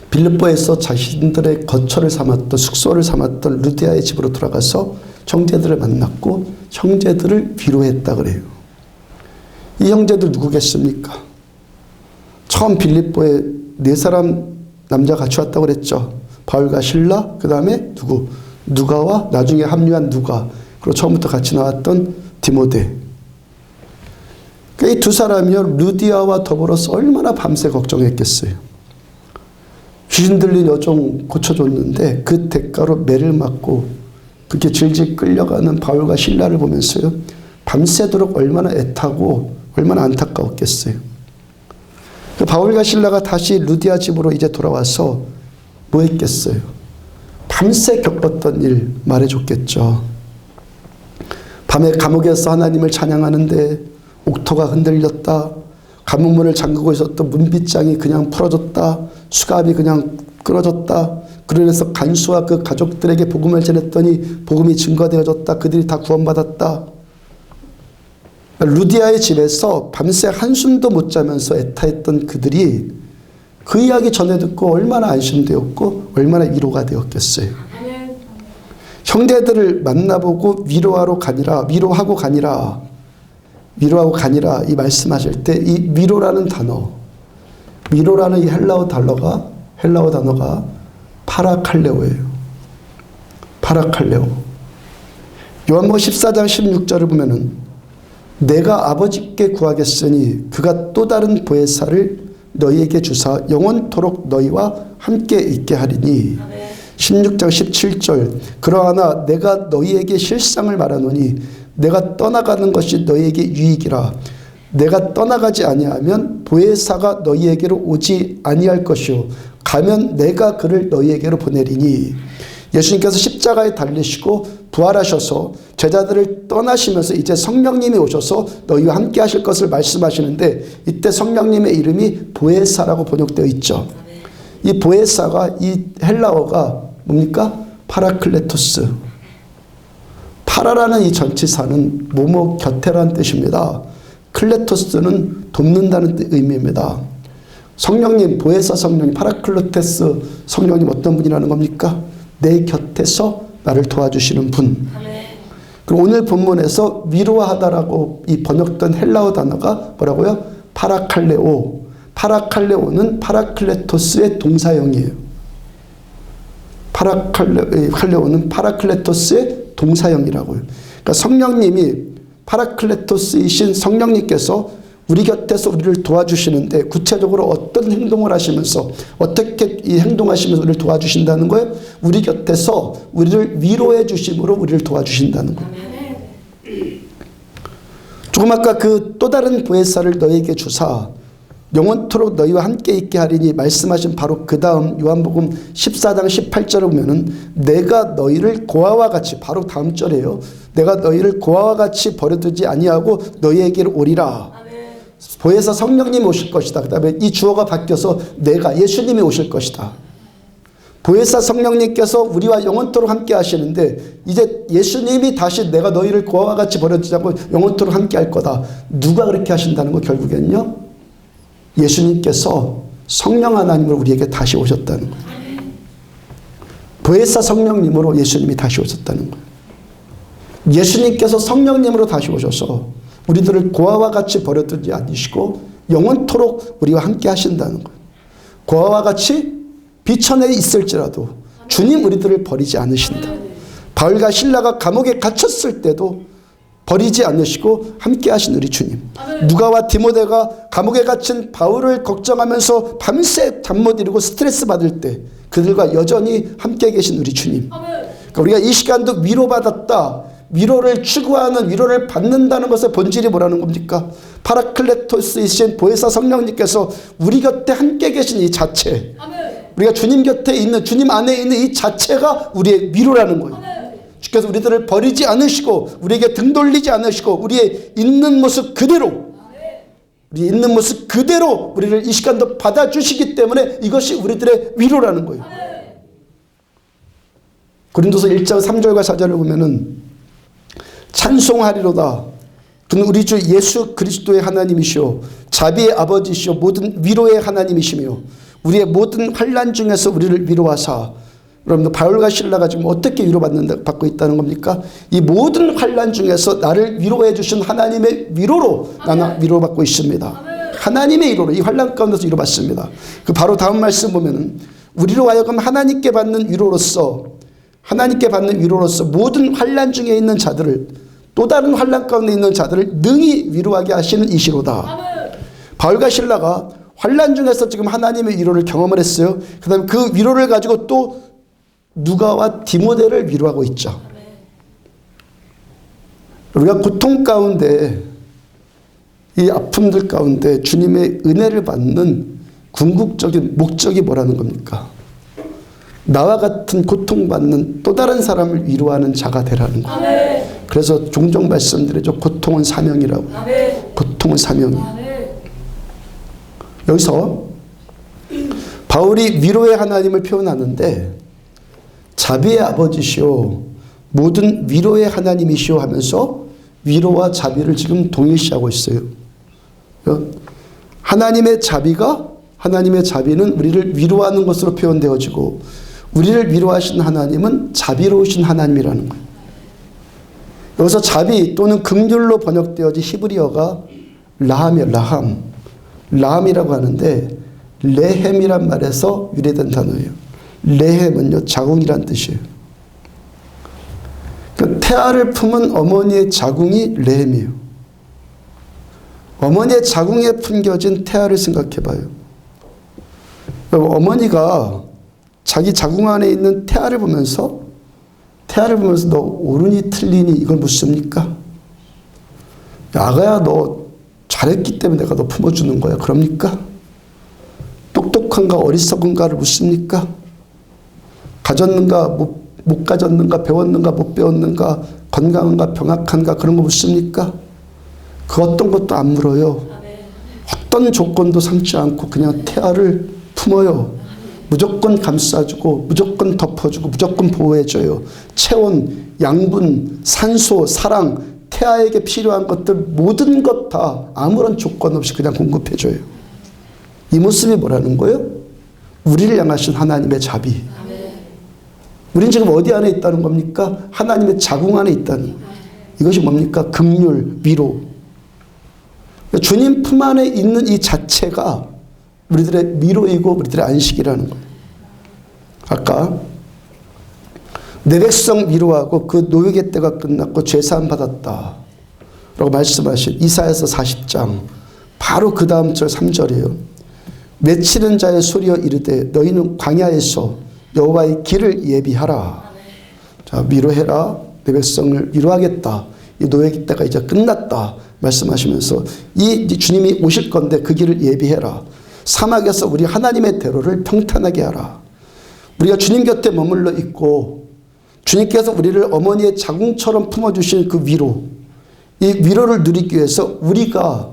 빌립보에서 자신들의 거처를 삼았던 숙소를 삼았던 루디아의 집으로 돌아가서 형제들을 만났고 형제들을 위로했다 그래요. 이 형제들 누구겠습니까? 처음 빌립보에 4사람 남자 같이 왔다고 그랬죠. 바울과 실라, 그 다음에 누가와 나중에 합류한 누가, 그리고 처음부터 같이 나왔던 디모데. 이 두 사람이요, 루디아와 더불어서 얼마나 밤새 걱정했겠어요. 귀신 들린 여종 고쳐줬는데 그 대가로 매를 맞고 그렇게 질질 끌려가는 바울과 실라를 보면서요, 밤새도록 얼마나 애타고 얼마나 안타까웠겠어요. 바울과 실라가 다시 루디아 집으로 이제 돌아와서 뭐 했겠어요? 밤새 겪었던 일 말해줬겠죠. 밤에 감옥에서 하나님을 찬양하는데 옥토가 흔들렸다. 감옥문을 잠그고 있었던 문빗장이 그냥 풀어졌다. 수갑이 그냥 끊어졌다. 그러면서 간수와 그 가족들에게 복음을 전했더니 복음이 증거되어졌다. 그들이 다 구원받았다. 루디아의 집에서 밤새 한숨도 못 자면서 애타했던 그들이 그 이야기 전해 듣고 얼마나 안심되었고 얼마나 위로가 되었겠어요. 형제들을 만나보고 위로하고 가니라 이 말씀하실 때 이 위로라는 단어, 위로라는 이 헬라어 단어가 파라칼레오예요. 파라칼레오. 요한복음 14장 16절을 보면은 내가 아버지께 구하겠으니 그가 또 다른 보혜사를 너희에게 주사 영원토록 너희와 함께 있게 하리니. 16장 17절 그러하나 내가 너희에게 실상을 말하노니 내가 떠나가는 것이 너희에게 유익이라. 내가 떠나가지 아니하면 보혜사가 너희에게로 오지 아니할 것이요 가면 내가 그를 너희에게로 보내리니. 예수님께서 십자가에 달리시고 부활하셔서 제자들을 떠나시면서 이제 성령님이 오셔서 너희와 함께 하실 것을 말씀하시는데 이때 성령님의 이름이 보혜사라고 번역되어 있죠. 이 보혜사가 이 헬라어가 뭡니까? 파라클레토스. 파라라는 이 전치사는 뭐뭐 곁에라는 뜻입니다. 클레토스는 돕는다는 의미입니다. 성령님, 보혜사 성령님, 파라클레토스 성령님 어떤 분이라는 겁니까? 내 곁에서 나를 도와주시는 분. 그리고 오늘 본문에서 위로하다라고 이 번역된 헬라어 단어가 뭐라고요? 파라칼레오. 파라칼레오는 파라클레토스의 동사형이에요. 파라칼레오는 파라클레토스의 동사형이라고요. 그러니까 성령님이 파라클레토스이신 성령님께서 우리 곁에서 우리를 도와주시는데 구체적으로 어떤 행동을 하시면서 어떻게 이 행동하시면서 우리를 도와주신다는 거예요? 우리 곁에서 우리를 위로해 주심으로 우리를 도와주신다는 거예요. 조금 아까 그 또 다른 보혜사를 너희에게 주사 영원토록 너희와 함께 있게 하리니 말씀하신 바로 그 다음 요한복음 14장 18절을 보면은 내가 너희를 고아와 같이, 바로 다음 절이에요. 내가 너희를 고아와 같이 버려두지 아니하고 너희에게로 오리라. 보혜사 성령님이 오실 것이다. 그 다음에 이 주어가 바뀌어서 내가, 예수님이 오실 것이다. 보혜사 성령님께서 우리와 영원토록 함께 하시는데 이제 예수님이 다시 내가 너희를 고아와 같이 버려두지 않고 영원토록 함께 할 거다. 누가 그렇게 하신다는 거 결국엔요? 예수님께서 성령 하나님으로 우리에게 다시 오셨다는 거예요. 보혜사 성령님으로 예수님이 다시 오셨다는 거예요. 예수님께서 성령님으로 다시 오셔서 우리들을 고아와 같이 버려두지 않으시고 영원토록 우리와 함께 하신다는 거예요. 고아와 같이 비천에 있을지라도 주님 우리들을 버리지 않으신다. 바울과 실라가 감옥에 갇혔을 때도 버리지 않으시고 함께 하신 우리 주님. 누가와 디모데가 감옥에 갇힌 바울을 걱정하면서 밤새 잠 못 이루고 스트레스 받을 때 그들과 여전히 함께 계신 우리 주님. 그러니까 우리가 이 시간도 위로받았다, 위로를 추구하는, 위로를 받는다는 것의 본질이 뭐라는 겁니까? 파라클레토스이신 보혜사 성령님께서 우리 곁에 함께 계신 이 자체, 우리가 주님 곁에 있는, 주님 안에 있는 이 자체가 우리의 위로라는 거예요. 주께서 우리들을 버리지 않으시고 우리에게 등 돌리지 않으시고 우리의 있는 모습 그대로, 우리 있는 모습 그대로 우리를 이 시간도 받아주시기 때문에 이것이 우리들의 위로라는 거예요. 고린도서 1장 3절과 4절을 보면은 찬송하리로다. 그는 우리 주 예수 그리스도의 하나님이시오 자비의 아버지시오 모든 위로의 하나님이시며 우리의 모든 환난 중에서 우리를 위로하사. 여러분들 바울과 실라가 지금 어떻게 위로받고 있다는 겁니까? 이 모든 환난 중에서 나를 위로해 주신 하나님의 위로로 나는 위로받고 있습니다. 하나님의 위로로 이 환난 가운데서 위로받습니다. 그 바로 다음 말씀 보면은 우리로 하여금 하나님께 받는 위로로서 모든 환난 중에 있는 자들을, 또 다른 환난 가운데 있는 자들을 능히 위로하게 하시는 이시로다. 바울과 실라가 환난 중에서 지금 하나님의 위로를 경험을 했어요. 그 다음에 그 위로를 가지고 또 누가와 디모데를 위로하고 있죠. 우리가 고통 가운데, 이 아픔들 가운데 주님의 은혜를 받는 궁극적인 목적이 뭐라는 겁니까? 나와 같은 고통받는 또 다른 사람을 위로하는 자가 되라는 거예요. 그래서 종종 말씀드리죠. 고통은 사명이라고. 고통은 사명이에요. 여기서 바울이 위로의 하나님을 표현하는데 자비의 아버지시오 모든 위로의 하나님이시오 하면서 위로와 자비를 지금 동일시하고 있어요. 하나님의 자비는 우리를 위로하는 것으로 표현되어지고 우리를 위로하신 하나님은 자비로우신 하나님이라는 거예요. 여기서 자비 또는 긍휼로 번역되어진 히브리어가 라함이에요. 라함이라고 하는데 레헴이란 말에서 유래된 단어예요. 레헴은요 자궁이란 뜻이에요. 그러니까 태아를 품은 어머니의 자궁이 레헴이에요. 어머니의 자궁에 품겨진 태아를 생각해 봐요. 어머니가 자기 자궁 안에 있는 태아를 보면서 너 옳으니 틀리니 이걸 묻습니까? 아가야 너 잘했기 때문에 내가 너 품어주는 거야. 그럽니까? 똑똑한가 어리석은가를 묻습니까? 가졌는가 못 가졌는가 배웠는가 못 배웠는가 건강한가 병약한가 그런 거 묻습니까? 그 어떤 것도 안 물어요. 어떤 조건도 삼지 않고 그냥 태아를 품어요. 무조건 감싸주고 무조건 덮어주고 무조건 보호해줘요. 체온, 양분, 산소, 사랑, 태아에게 필요한 것들 모든 것 다 아무런 조건 없이 그냥 공급해줘요. 이 모습이 뭐라는 거예요? 우리를 향하신 하나님의 자비. 우린 지금 어디 안에 있다는 겁니까? 하나님의 자궁 안에 있다는 거예요. 이것이 뭡니까? 긍휼, 위로. 주님 품 안에 있는 이 자체가 우리들의 위로이고 우리들의 안식이라는 거예요. 아까 내 백성 위로하고 그 노역의 때가 끝났고 죄사함 받았다 라고 말씀하신 이사야서 40장 바로 그 다음 절 3절이에요. 외치는 자의 소리여 이르되 너희는 광야에서 여호와의 길을 예비하라. 자, 위로해라. 내 백성을 위로하겠다. 이 노역의 때가 이제 끝났다 말씀하시면서 이 주님이 오실 건데 그 길을 예비해라. 사막에서 우리 하나님의 대로를 평탄하게 하라. 우리가 주님 곁에 머물러 있고 주님께서 우리를 어머니의 자궁처럼 품어주신 그 위로, 이 위로를 누리기 위해서 우리가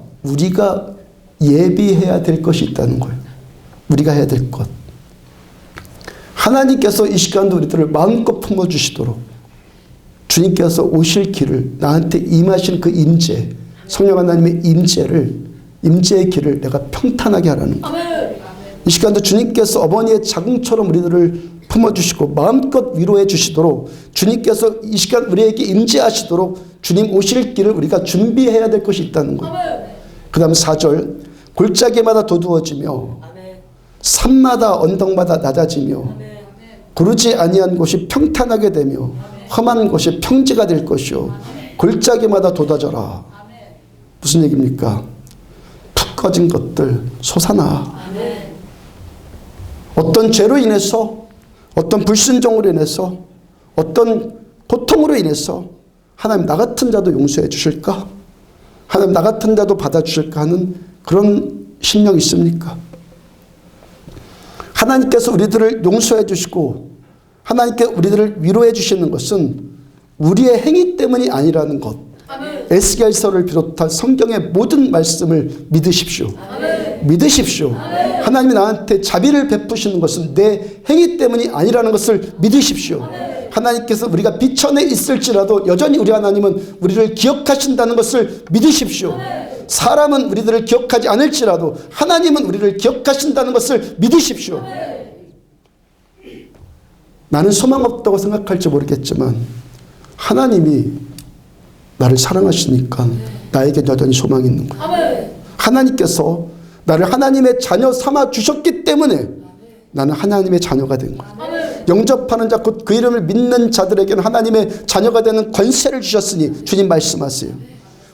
예비해야 될 것이 있다는 거예요. 우리가 해야 될 것. 하나님께서 이 시간도 우리들을 마음껏 품어주시도록 주님께서 오실 길을 나한테 임하신 그 임재, 성령 하나님의 임재의 길을 내가 평탄하게 하라는 거예요. 이 시간도 주님께서 어머니의 자궁처럼 우리들을 품어주시고 마음껏 위로해 주시도록 주님께서 이 시간 우리에게 임재하시도록 주님 오실 길을 우리가 준비해야 될 것이 있다는 거예요. 그 다음 4절 골짜기마다 도두어지며 산마다 언덕마다 낮아지며 구르지 아니한 곳이 평탄하게 되며 험한 곳이 평지가 될 것이요 골짜기마다 돋아져라. 무슨 얘기입니까? 푹 꺼진 것들 솟아나. 어떤 죄로 인해서 어떤 불순종으로 인해서 어떤 고통으로 인해서 하나님 나 같은 자도 용서해 주실까? 하나님 나 같은 자도 받아주실까 하는 그런 심령이 있습니까? 하나님께서 우리들을 용서해 주시고 하나님께 우리들을 위로해 주시는 것은 우리의 행위 때문이 아니라는 것. 에스겔서를 비롯한 성경의 모든 말씀을 믿으십시오. 믿으십시오. 하나님이 나한테 자비를 베푸시는 것은 내 행위 때문이 아니라는 것을 믿으십시오. 하나님께서 우리가 비천에 있을지라도 여전히 우리 하나님은 우리를 기억하신다는 것을 믿으십시오. 사람은 우리들을 기억하지 않을지라도 하나님은 우리를 기억하신다는 것을 믿으십시오. 나는 소망 없다고 생각할지 모르겠지만 하나님이 나를 사랑하시니까 나에게 여전히 소망이 있는 거예요. 하나님께서 나를 하나님의 자녀 삼아 주셨기 때문에 나는 하나님의 자녀가 된 거예요. 영접하는 자 곧 그 이름을 믿는 자들에게는 하나님의 자녀가 되는 권세를 주셨으니 주님 말씀하세요.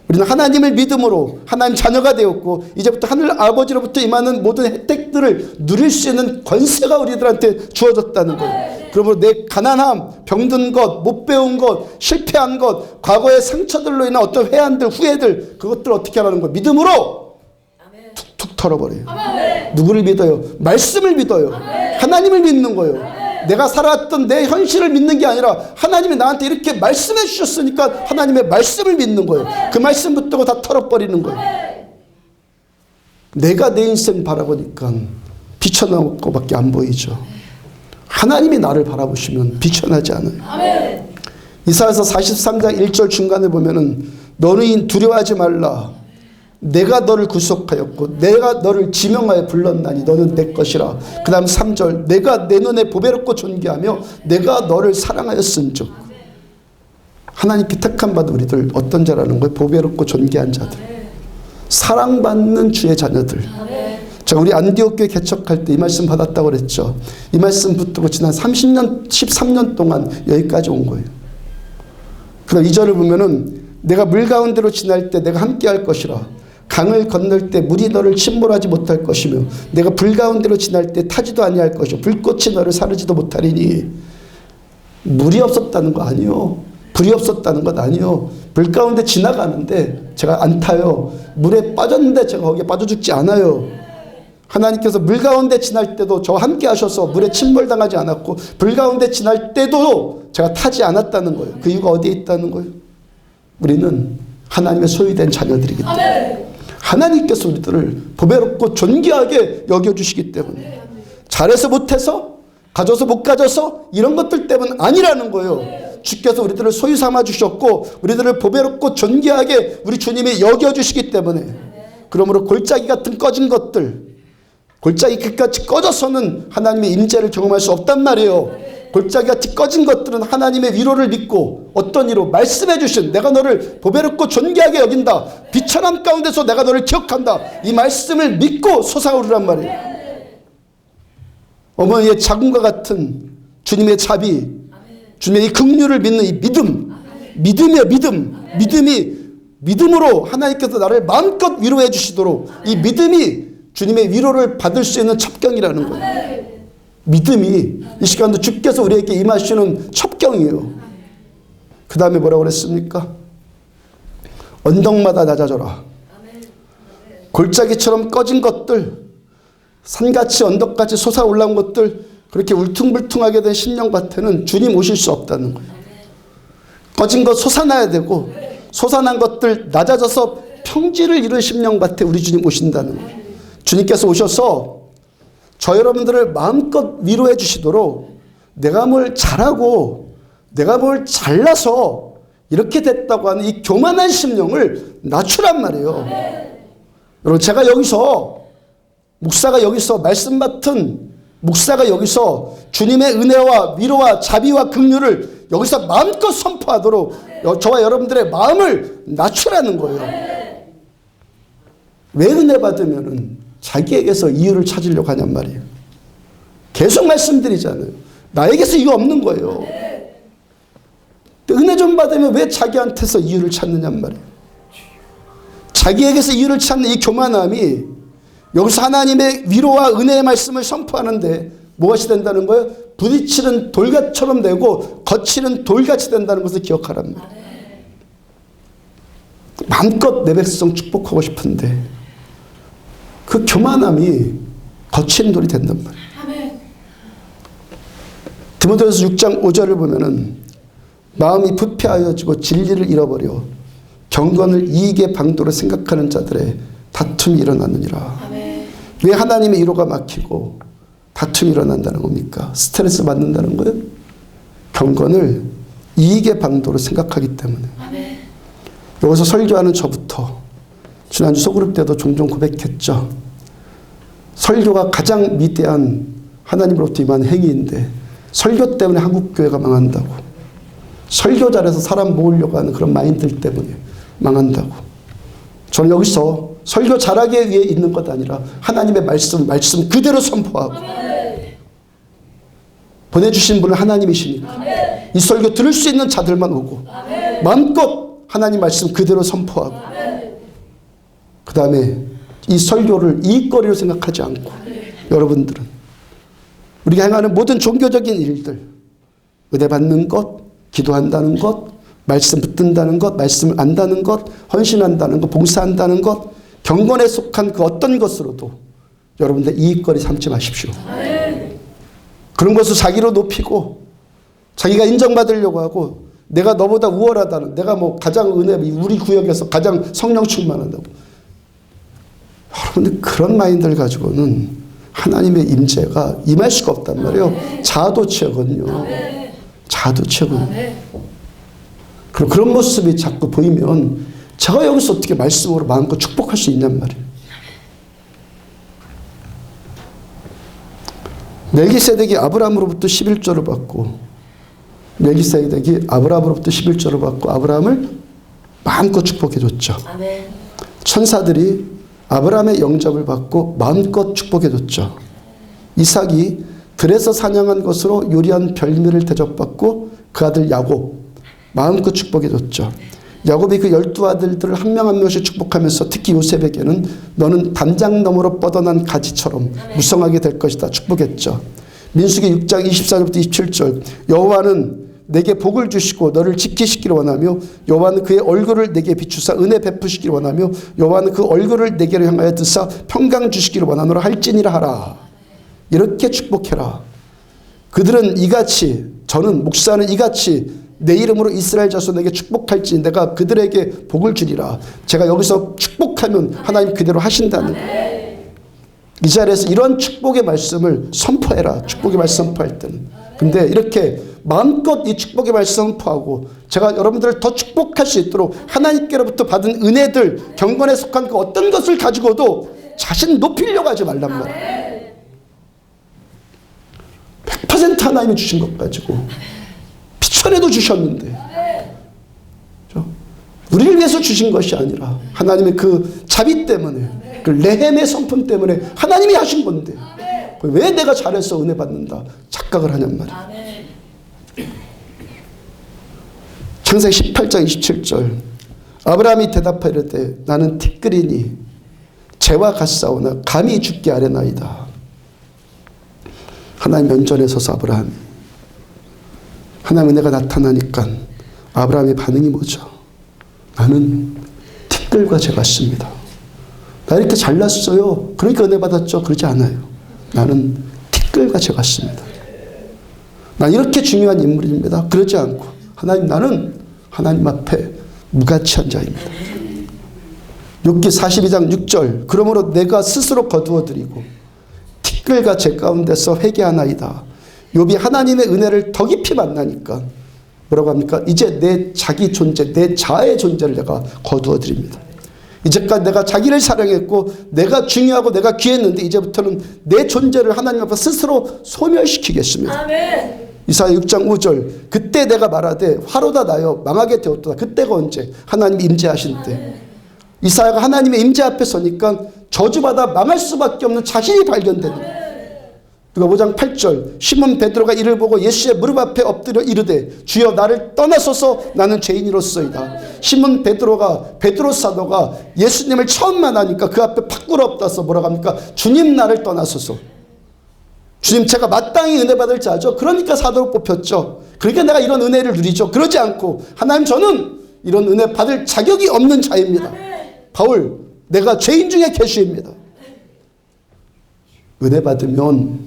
우리는 하나님을 믿음으로 하나님 자녀가 되었고 이제부터 하늘 아버지로부터 임하는 모든 혜택들을 누릴 수 있는 권세가 우리들한테 주어졌다는 거예요. 그러므로 내 가난함, 병든 것, 못 배운 것, 실패한 것, 과거의 상처들로 인한 어떤 회한들, 후회들 그것들을 어떻게 하라는 거예요? 믿음으로 툭툭 털어버려요. 누구를 믿어요? 말씀을 믿어요. 하나님을 믿는 거예요. 내가 살아왔던 내 현실을 믿는 게 아니라 하나님이 나한테 이렇게 말씀해 주셨으니까 하나님의 말씀을 믿는 거예요. 그 말씀 붙들고 다 털어버리는 거예요. 내가 내 인생 바라보니까 비천한 것밖에 안 보이죠. 하나님이 나를 바라보시면 비천하지 않아요. 이사야서 43장 1절 중간에 보면은 너는 두려워하지 말라. 내가 너를 구속하였고 내가 너를 지명하여 불렀나니 너는 내 것이라. 그 다음 3절 내가 내 눈에 보배롭고 존귀하며 내가 너를 사랑하였은즉. 하나님께 택한 받은 우리들 어떤 자라는 거예요? 보배롭고 존귀한 자들, 사랑받는 주의 자녀들. 제가 우리 안디옥 교회 개척할 때 이 말씀 받았다고 그랬죠. 이 말씀 붙들고 지난 30년 13년 동안 여기까지 온 거예요. 그럼 2절을 보면은 내가 물 가운데로 지날 때 내가 함께 할 것이라. 강을 건널 때 물이 너를 침몰하지 못할 것이며 내가 불 가운데로 지날 때 타지도 아니할 것이요 불꽃이 너를 사르지도 못하리니. 물이 없었다는 거 아니요. 불이 없었다는 것 아니요. 불 가운데 지나가는데 제가 안 타요. 물에 빠졌는데 제가 거기에 빠져 죽지 않아요. 하나님께서 물 가운데 지날 때도 저와 함께 하셔서 물에 침몰당하지 않았고 불 가운데 지날 때도 제가 타지 않았다는 거예요. 그 이유가 어디에 있다는 거예요? 우리는 하나님의 소유된 자녀들이기 때문에 하나님께서 우리들을 보배롭고 존귀하게 여겨주시기 때문에 잘해서 못해서 가져서 못 가져서 이런 것들 때문 아니라는 거예요. 주께서 우리들을 소유 삼아 주셨고 우리들을 보배롭고 존귀하게 우리 주님이 여겨주시기 때문에 그러므로 골짜기 같은 꺼진 것들 골짜기 끝까지 꺼져서는 하나님의 임재를 경험할 수 없단 말이에요. 골짜기같이 꺼진 것들은 하나님의 위로를 믿고 어떤 위로? 말씀해 주신 내가 너를 보배롭고 존귀하게 여긴다. 비천함 가운데서 내가 너를 기억한다. 이 말씀을 믿고 솟아오르란 말이에요. 어머니의 자궁과 같은 주님의 자비, 주님의 이 긍휼을 믿는 이 믿음, 믿음이요 믿음. 믿음으로 하나님께서 나를 마음껏 위로해 주시도록 이 믿음이 주님의 위로를 받을 수 있는 첩경이라는 거예요. 믿음이 이 시간도 주께서 우리에게 임하시는 첩경이에요. 그 다음에 뭐라고 그랬습니까? 언덕마다 낮아져라. 골짜기처럼 꺼진 것들, 산같이 언덕같이 솟아올라온 것들, 그렇게 울퉁불퉁하게 된 심령밭에는 주님 오실 수 없다는 거예요. 꺼진 것 솟아나야 되고 솟아난 것들 낮아져서 평지를 이룬 심령밭에 우리 주님 오신다는 거예요. 주님께서 오셔서 저 여러분들을 마음껏 위로해 주시도록 내가 뭘 잘하고 내가 뭘 잘나서 이렇게 됐다고 하는 이 교만한 심령을 낮추란 말이에요. 여러분 제가 여기서 목사가 여기서 말씀 맡은 목사가 여기서 주님의 은혜와 위로와 자비와 긍휼을 여기서 마음껏 선포하도록 저와 여러분들의 마음을 낮추라는 거예요. 왜 은혜 받으면은 자기에게서 이유를 찾으려고 하냔 말이에요. 계속 말씀드리잖아요. 나에게서 이유 없는 거예요. 은혜 좀 받으면 왜 자기한테서 이유를 찾느냔 말이에요. 자기에게서 이유를 찾는 이 교만함이 여기서 하나님의 위로와 은혜의 말씀을 선포하는데 무엇이 된다는 거예요? 부딪히는 돌같처럼 되고 거치는 돌같이 된다는 것을 기억하란 말이에요. 마음껏 내 백성 축복하고 싶은데 그 교만함이 거친 돌이 된단 말이에요. 디모데후서 6장 5절을 보면은 마음이 부패하여지고 진리를 잃어버려 경건을 이익의 방도로 생각하는 자들의 다툼이 일어나느니라. 아멘. 왜 하나님의 이로가 막히고 다툼이 일어난다는 겁니까? 스트레스 받는다는 거예요? 경건을 이익의 방도로 생각하기 때문에. 아멘. 여기서 설교하는 저부터 지난주 소그룹 때도 종종 고백했죠. 설교가 가장 위대한 하나님으로부터 임한 행위인데 설교 때문에 한국교회가 망한다고. 설교 잘해서 사람 모으려고 하는 그런 마인드들 때문에 망한다고. 저는 여기서 설교 잘하기 위해 있는 것 아니라 하나님의 말씀 그대로 선포하고. 아멘. 보내주신 분은 하나님이시니까. 아멘. 이 설교 들을 수 있는 자들만 오고. 아멘. 마음껏 하나님 말씀 그대로 선포하고. 아멘. 그 다음에 이 설교를 이익거리로 생각하지 않고. 여러분들은 우리가 행하는 모든 종교적인 일들, 은혜 받는 것, 기도한다는 것, 말씀 붙든다는 것, 말씀을 안다는 것, 헌신한다는 것, 봉사한다는 것, 경건에 속한 그 어떤 것으로도 여러분들 이익거리 삼지 마십시오. 아멘. 그런 것을 자기로 높이고 자기가 인정받으려고 하고 내가 너보다 우월하다는, 내가 뭐 가장 은혜, 우리 구역에서 가장 성령 충만한다고. 여러분들 그런 마인드를 가지고는 하나님의 임재가 임할 수가 없단 말이에요. 자아도취거든요. 자아도취거든요. 그럼 그런 모습이 자꾸 보이면 제가 여기서 어떻게 말씀으로 마음껏 축복할 수 있냔 말이에요. 멜기세덱이 아브라함으로부터 11조를 받고, 멜기세덱이 아브라함으로부터 11조를 받고 아브라함을 마음껏 축복해줬죠. 아멘. 천사들이 아브라함의 영접을 받고 마음껏 축복해줬죠. 이삭이 들에서 사냥한 것으로 요리한 별미를 대접받고 그 아들 야곱 마음껏 축복해줬죠. 야곱이 그 12아들들을 한 명 한 명씩 축복하면서 특히 요셉에게는 너는 담장 너머로 뻗어난 가지처럼 무성하게 될 것이다 축복했죠. 민수기 6장 24절부터 27절 여호와는 내게 복을 주시고 너를 지키시기를 원하며 여호와는 그의 얼굴을 내게 비추사 은혜 베푸시기를 원하며 여호와는 그 얼굴을 내게로 향하여 드사 평강 주시기를 원하노라 할지니라 하라. 이렇게 축복해라. 그들은 이같이, 저는 목사는 이같이 내 이름으로 이스라엘 자손에게 축복할지 내가 그들에게 복을 주리라. 제가 여기서 축복하면 하나님 그대로 하신다는 거예요. 이 자리에서 이런 축복의 말씀을 선포해라. 축복의 말씀 선포할 때는. 근데 이렇게 마음껏 이 축복의 말씀 선포하고 제가 여러분들을 더 축복할 수 있도록 하나님께로부터 받은 은혜들, 경건에 속한 그 어떤 것을 가지고도 자신 높이려고 하지 말란 말이에요. 100% 하나님이 주신 것 가지고 비천에도 주셨는데 우리를 위해서 주신 것이 아니라 하나님의 그 자비 때문에, 그 레헴의 성품 때문에 하나님이 하신 건데 왜 내가 잘해서 은혜 받는다 착각을 하냔 말이야. 창세기 18장 27절 아브라함이 대답하이르되 나는 티끌이니 재와 같사오나 감히 죽게 아뢰나이다. 하나님 면전에 서서 아브라함이, 하나님 은혜가 나타나니까 아브라함의 반응이 뭐죠? 나는 티끌과 재 같습니다. 나 이렇게 잘났어요. 그러니까 은혜 받았죠. 그러지 않아요. 나는 티끌과 재 같습니다. 난 이렇게 중요한 인물입니다. 그러지 않고 하나님, 나는 하나님 앞에 무가치한 자입니다. 욥기 42장 6절 그러므로 내가 스스로 거두어드리고 티끌과 재 가운데서 회개하나이다. 욥이 하나님의 은혜를 더 깊이 만나니까 뭐라고 합니까? 이제 내 자기 존재, 내 자아의 존재를 내가 거두어드립니다. 이제까지 내가 자기를 사랑했고 내가 중요하고 내가 귀했는데 이제부터는 내 존재를 하나님 앞에 스스로 소멸시키겠습니다. 아멘. 이사야 6장 5절 그때 내가 말하되 화로다 나여 망하게 되었도다. 그때가 언제? 하나님이 임재하신 때. 이사야가 하나님의 임재 앞에 서니까 저주받아 망할 수밖에 없는 자신이 발견되는 거예요. 그리고 5장 8절 시몬 베드로가 이를 보고 예수의 무릎 앞에 엎드려 이르되 주여 나를 떠나소서 나는 죄인이로소이다. 시몬 베드로 사도가 예수님을 처음 만나니까 그 앞에 팍 꿇어엎어서 뭐라고 합니까? 주님 나를 떠나소서. 주님 제가 마땅히 은혜 받을 자죠. 그러니까 사도로 뽑혔죠. 그러니까 내가 이런 은혜를 누리죠. 그러지 않고 하나님 저는 이런 은혜 받을 자격이 없는 자입니다. 바울 내가 죄인 중에 계시입니다. 은혜 받으면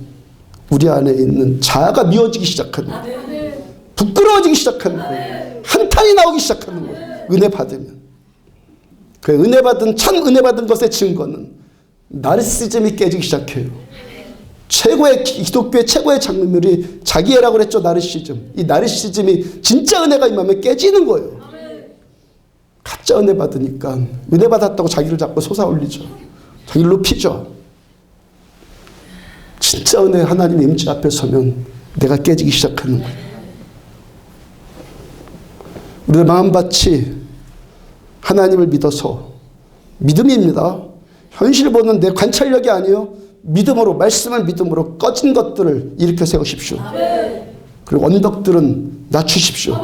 우리 안에 있는 자아가 미워지기 시작하는 거예요. 부끄러워지기 시작하는 거예요. 한탄이 나오기 시작하는 거예요. 은혜 받으면. 그 은혜 받은 참 은혜 받은 것의 증거는 나르시즘이 깨지기 시작해요. 최고의 기독교의 최고의 장르물이 자기애라고 그랬죠. 나르시즘. 이 나르시즘이 진짜 은혜가 임하면 깨지는 거예요. 가짜 은혜 받으니까 은혜 받았다고 자기를 자꾸 솟아올리죠. 자기를 높이죠. 진짜 은혜 하나님의 임재 앞에 서면 내가 깨지기 시작하는 거예요. 우리의 마음밭이 하나님을 믿어서 믿음입니다. 현실 보는 내 관찰력이 아니에요. 믿음으로 말씀을 믿음으로 꺼진 것들을 일으켜 세우십시오. 그리고 언덕들은 낮추십시오.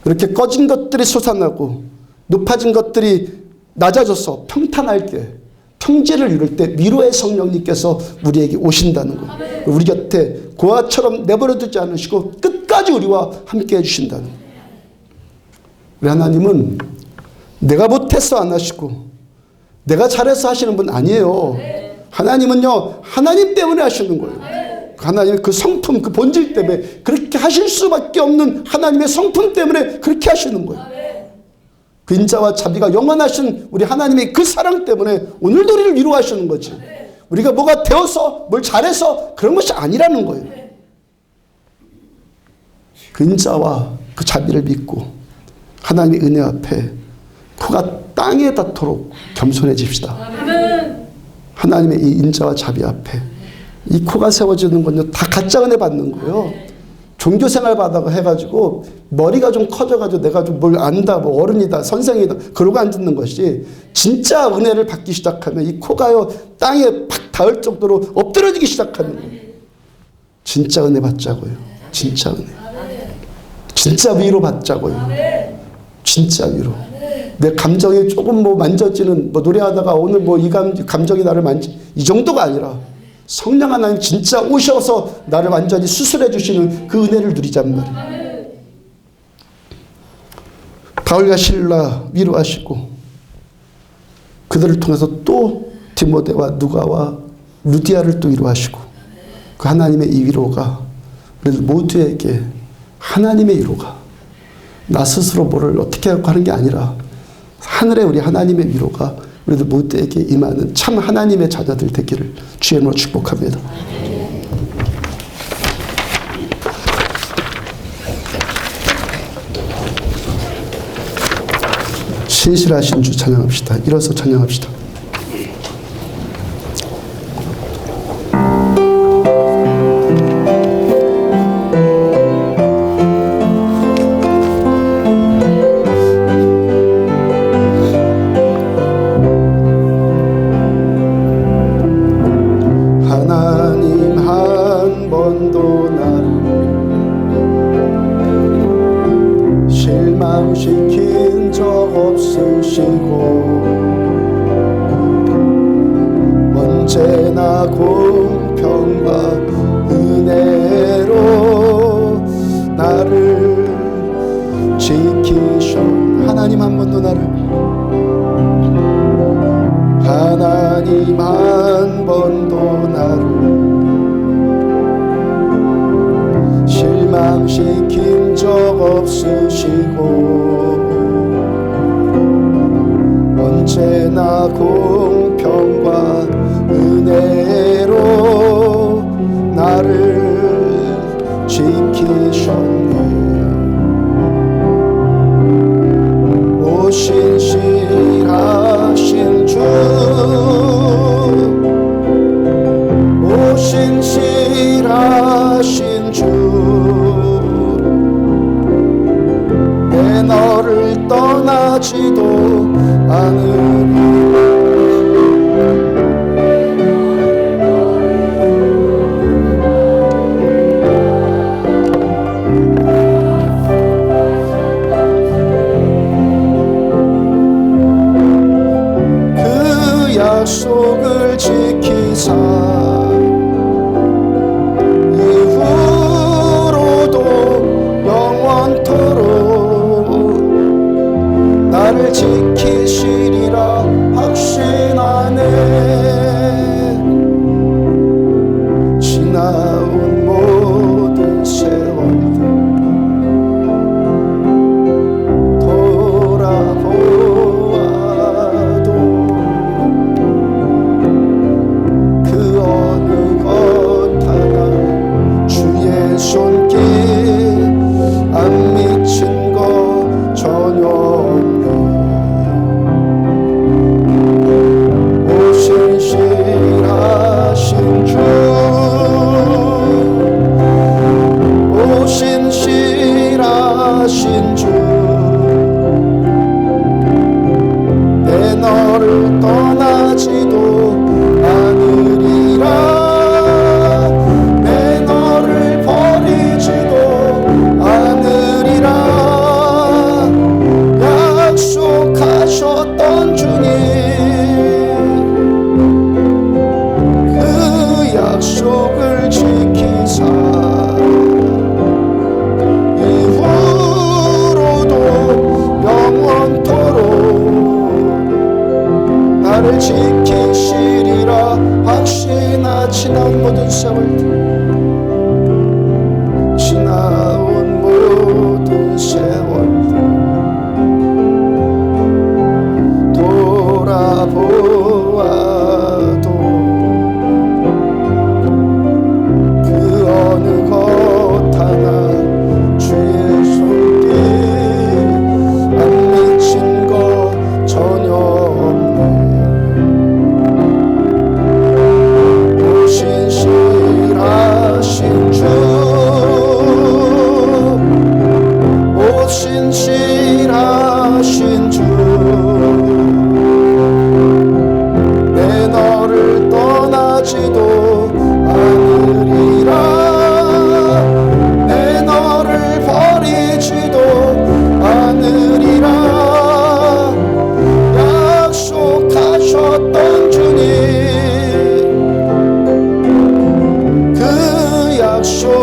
이렇게 꺼진 것들이 솟아나고 높아진 것들이 낮아져서 평탄할 때 평지를 이룰 때 위로의 성령님께서 우리에게 오신다는 거예요. 우리 곁에 고아처럼 내버려 두지 않으시고 끝까지 우리와 함께 해주신다는 거예요. 우리 하나님은 내가 못해서 안 하시고 내가 잘해서 하시는 분 아니에요. 하나님은요 하나님 때문에 하시는 거예요. 하나님의 그 성품 그 본질 때문에 그렇게 하실 수밖에 없는 하나님의 성품 때문에 그렇게 하시는 거예요. 그 인자와 자비가 영원하신 우리 하나님의 그 사랑 때문에 오늘도 우리를 위로하시는 거지. 우리가 뭐가 되어서 뭘 잘해서 그런 것이 아니라는 거예요. 그 인자와 그 자비를 믿고 하나님의 은혜 앞에 코가 땅에 닿도록 겸손해집시다. 하나님의 이 인자와 자비 앞에 이 코가 세워지는 건요 다 가짜 은혜 받는 거예요. 종교생활 받아가 해가지고 머리가 좀 커져가지고 내가 좀 뭘 안다 뭐 어른이다 선생이다 그러고 앉는 것이 진짜 은혜를 받기 시작하면 이 코가요 땅에 팍 닿을 정도로 엎드려지기 시작하는 거예요. 진짜 은혜 받자고요. 진짜 은혜. 진짜 위로 받자고요. 진짜 위로. 내 감정이 조금 뭐 만져지는 뭐 노래하다가 오늘 뭐 이 감정이 나를 이 정도가 아니라 성령 하나님 진짜 오셔서 나를 완전히 수술해 주시는 그 은혜를 누리자는 말이에요. 바울과 실라 위로하시고 그들을 통해서 또 디모데와 누가와 루디아를 또 위로하시고 그 하나님의 이 위로가 우리 모두에게 하나님의 위로가 나 스스로 뭐를 어떻게 하는 게 아니라 하늘의 우리 하나님의 위로가 우리들 모두에게 임하는 참 하나님의 자녀들 되기를 주의 이름으로 축복합니다. 신실하신 주 찬양합시다. 일어서 찬양합시다. 실망시킨 적 없으시고 언제나 공평과 은혜로 나를 지키셔. 하나님 한 번도 나를 하나님 한 번도 나를 실망시킨 적 없으시고 언제나 공평과 은혜로 나를 지키셨네. 오 신실하신 주, 오 신실하신 주, 내 너를 떠나지도 않으리. 그 약속을 지키사 이후로도 영원토록 나를 지키시리라.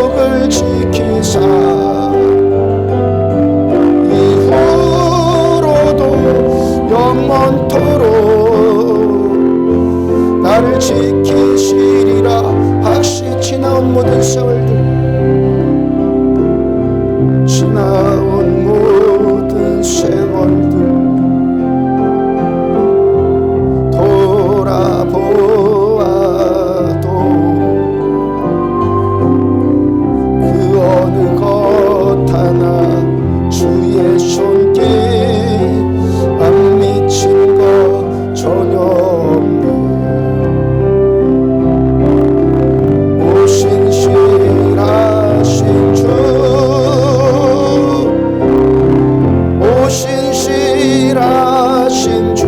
약속을 지키사 이후로도 영원토록 나를 지키시리라. 다시 지나온 모든 세월들, 지나온 모든 세월들 돌아보아도 그 어느 것 하나 주의 손길 안 미친 것 전혀 없네. 오신실하신 주, 오신실하신 주,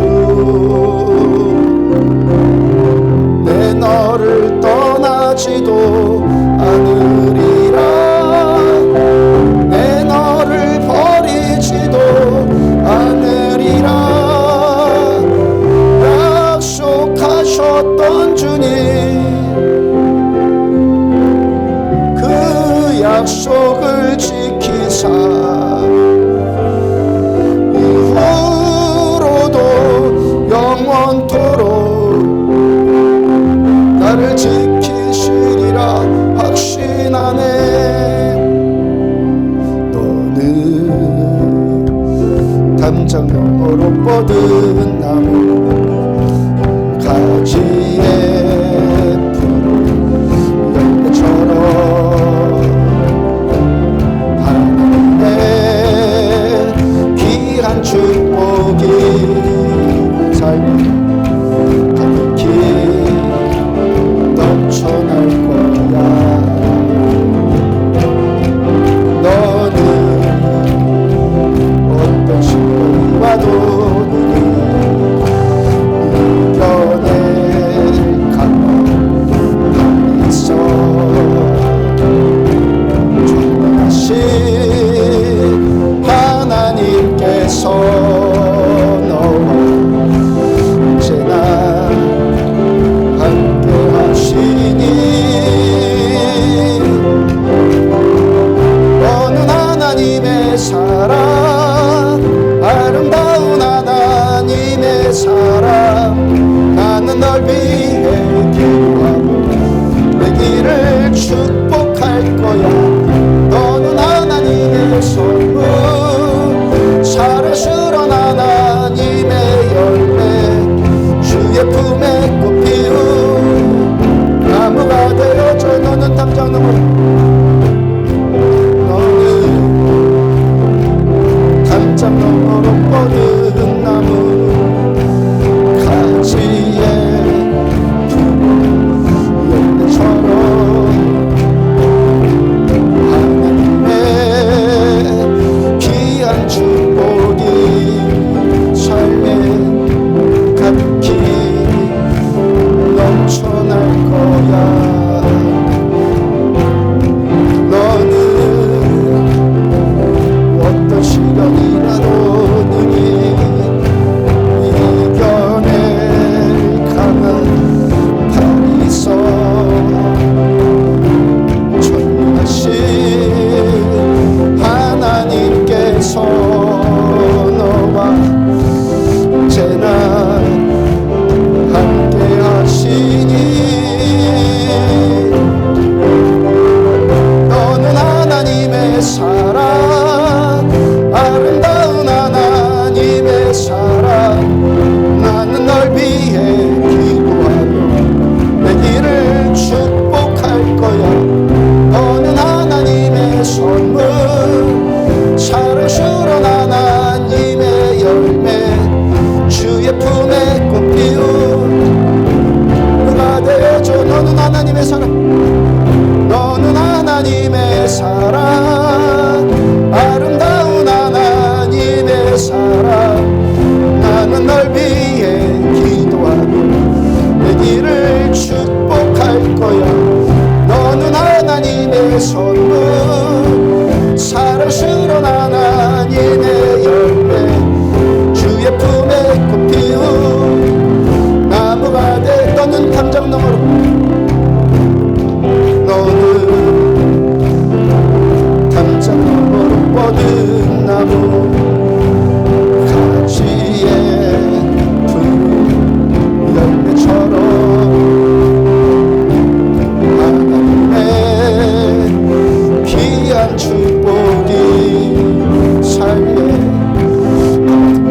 내 너를 떠나지도 않으리라. 내 너를 버리지도 않으리라. 약속하셨던 주님, 그 약속을 지키사 이후로도 영원토록 나를 지키시리라 확신하네. 너는 담장 너머로 뻗은 나무 가지에 푸른 열매처럼 하나님의 귀한 축복이 삶을 가득히 넘쳐날 거야. 너는 어떤 시련이 와도 이겨낼 가만히 있어. 존귀하신 하나님께서 너와 언제나 함께 하시니 너는 하나님의 사랑, 아름다운 하나님의 사랑. 나는 널 위해 기도하고 내 길을 축복할 거야. 너는 하나님의 선물, 살아스런 하나님의 열매, 주의 품에 꽃 피운 나무가 되어줘. 너는 담장 너머로, 너는 담장 너머로 뻗은 나무 가지에 푸른 열매처럼 하나님의 귀한 축복이 삶에 가득히 넘쳐날 거야. 너는 어떤 시련이라도 능히 이겨낼 강한 팔이 있어. 존귀하신 하나님께서 너와 언제나 함께 하시니 너는 하나님의 사랑, 아름다운 하나님의 사랑. 나는 널 위해 기도하며 내 길을 축복할 거야. 너는 하나님의 선물, 사랑스러운 하나님의 열매, 주의 품에 꽃 피운 누가 되어줘. 너는 하나님의 사랑, 너는 하나님의 사랑, 아름다운 하나님의 사랑. 나는 널 위해 기도하고 내 길을 축복할 거야. 너는 하나님의 선물, 사랑스러운 하나님의 열매, 주의 품에 꽃 피운 나무가 돼. 너는 담장 너머로, 너는 뻗은 나무 가지에 푸른 열매처럼 하나님의 귀한 축복이 삶에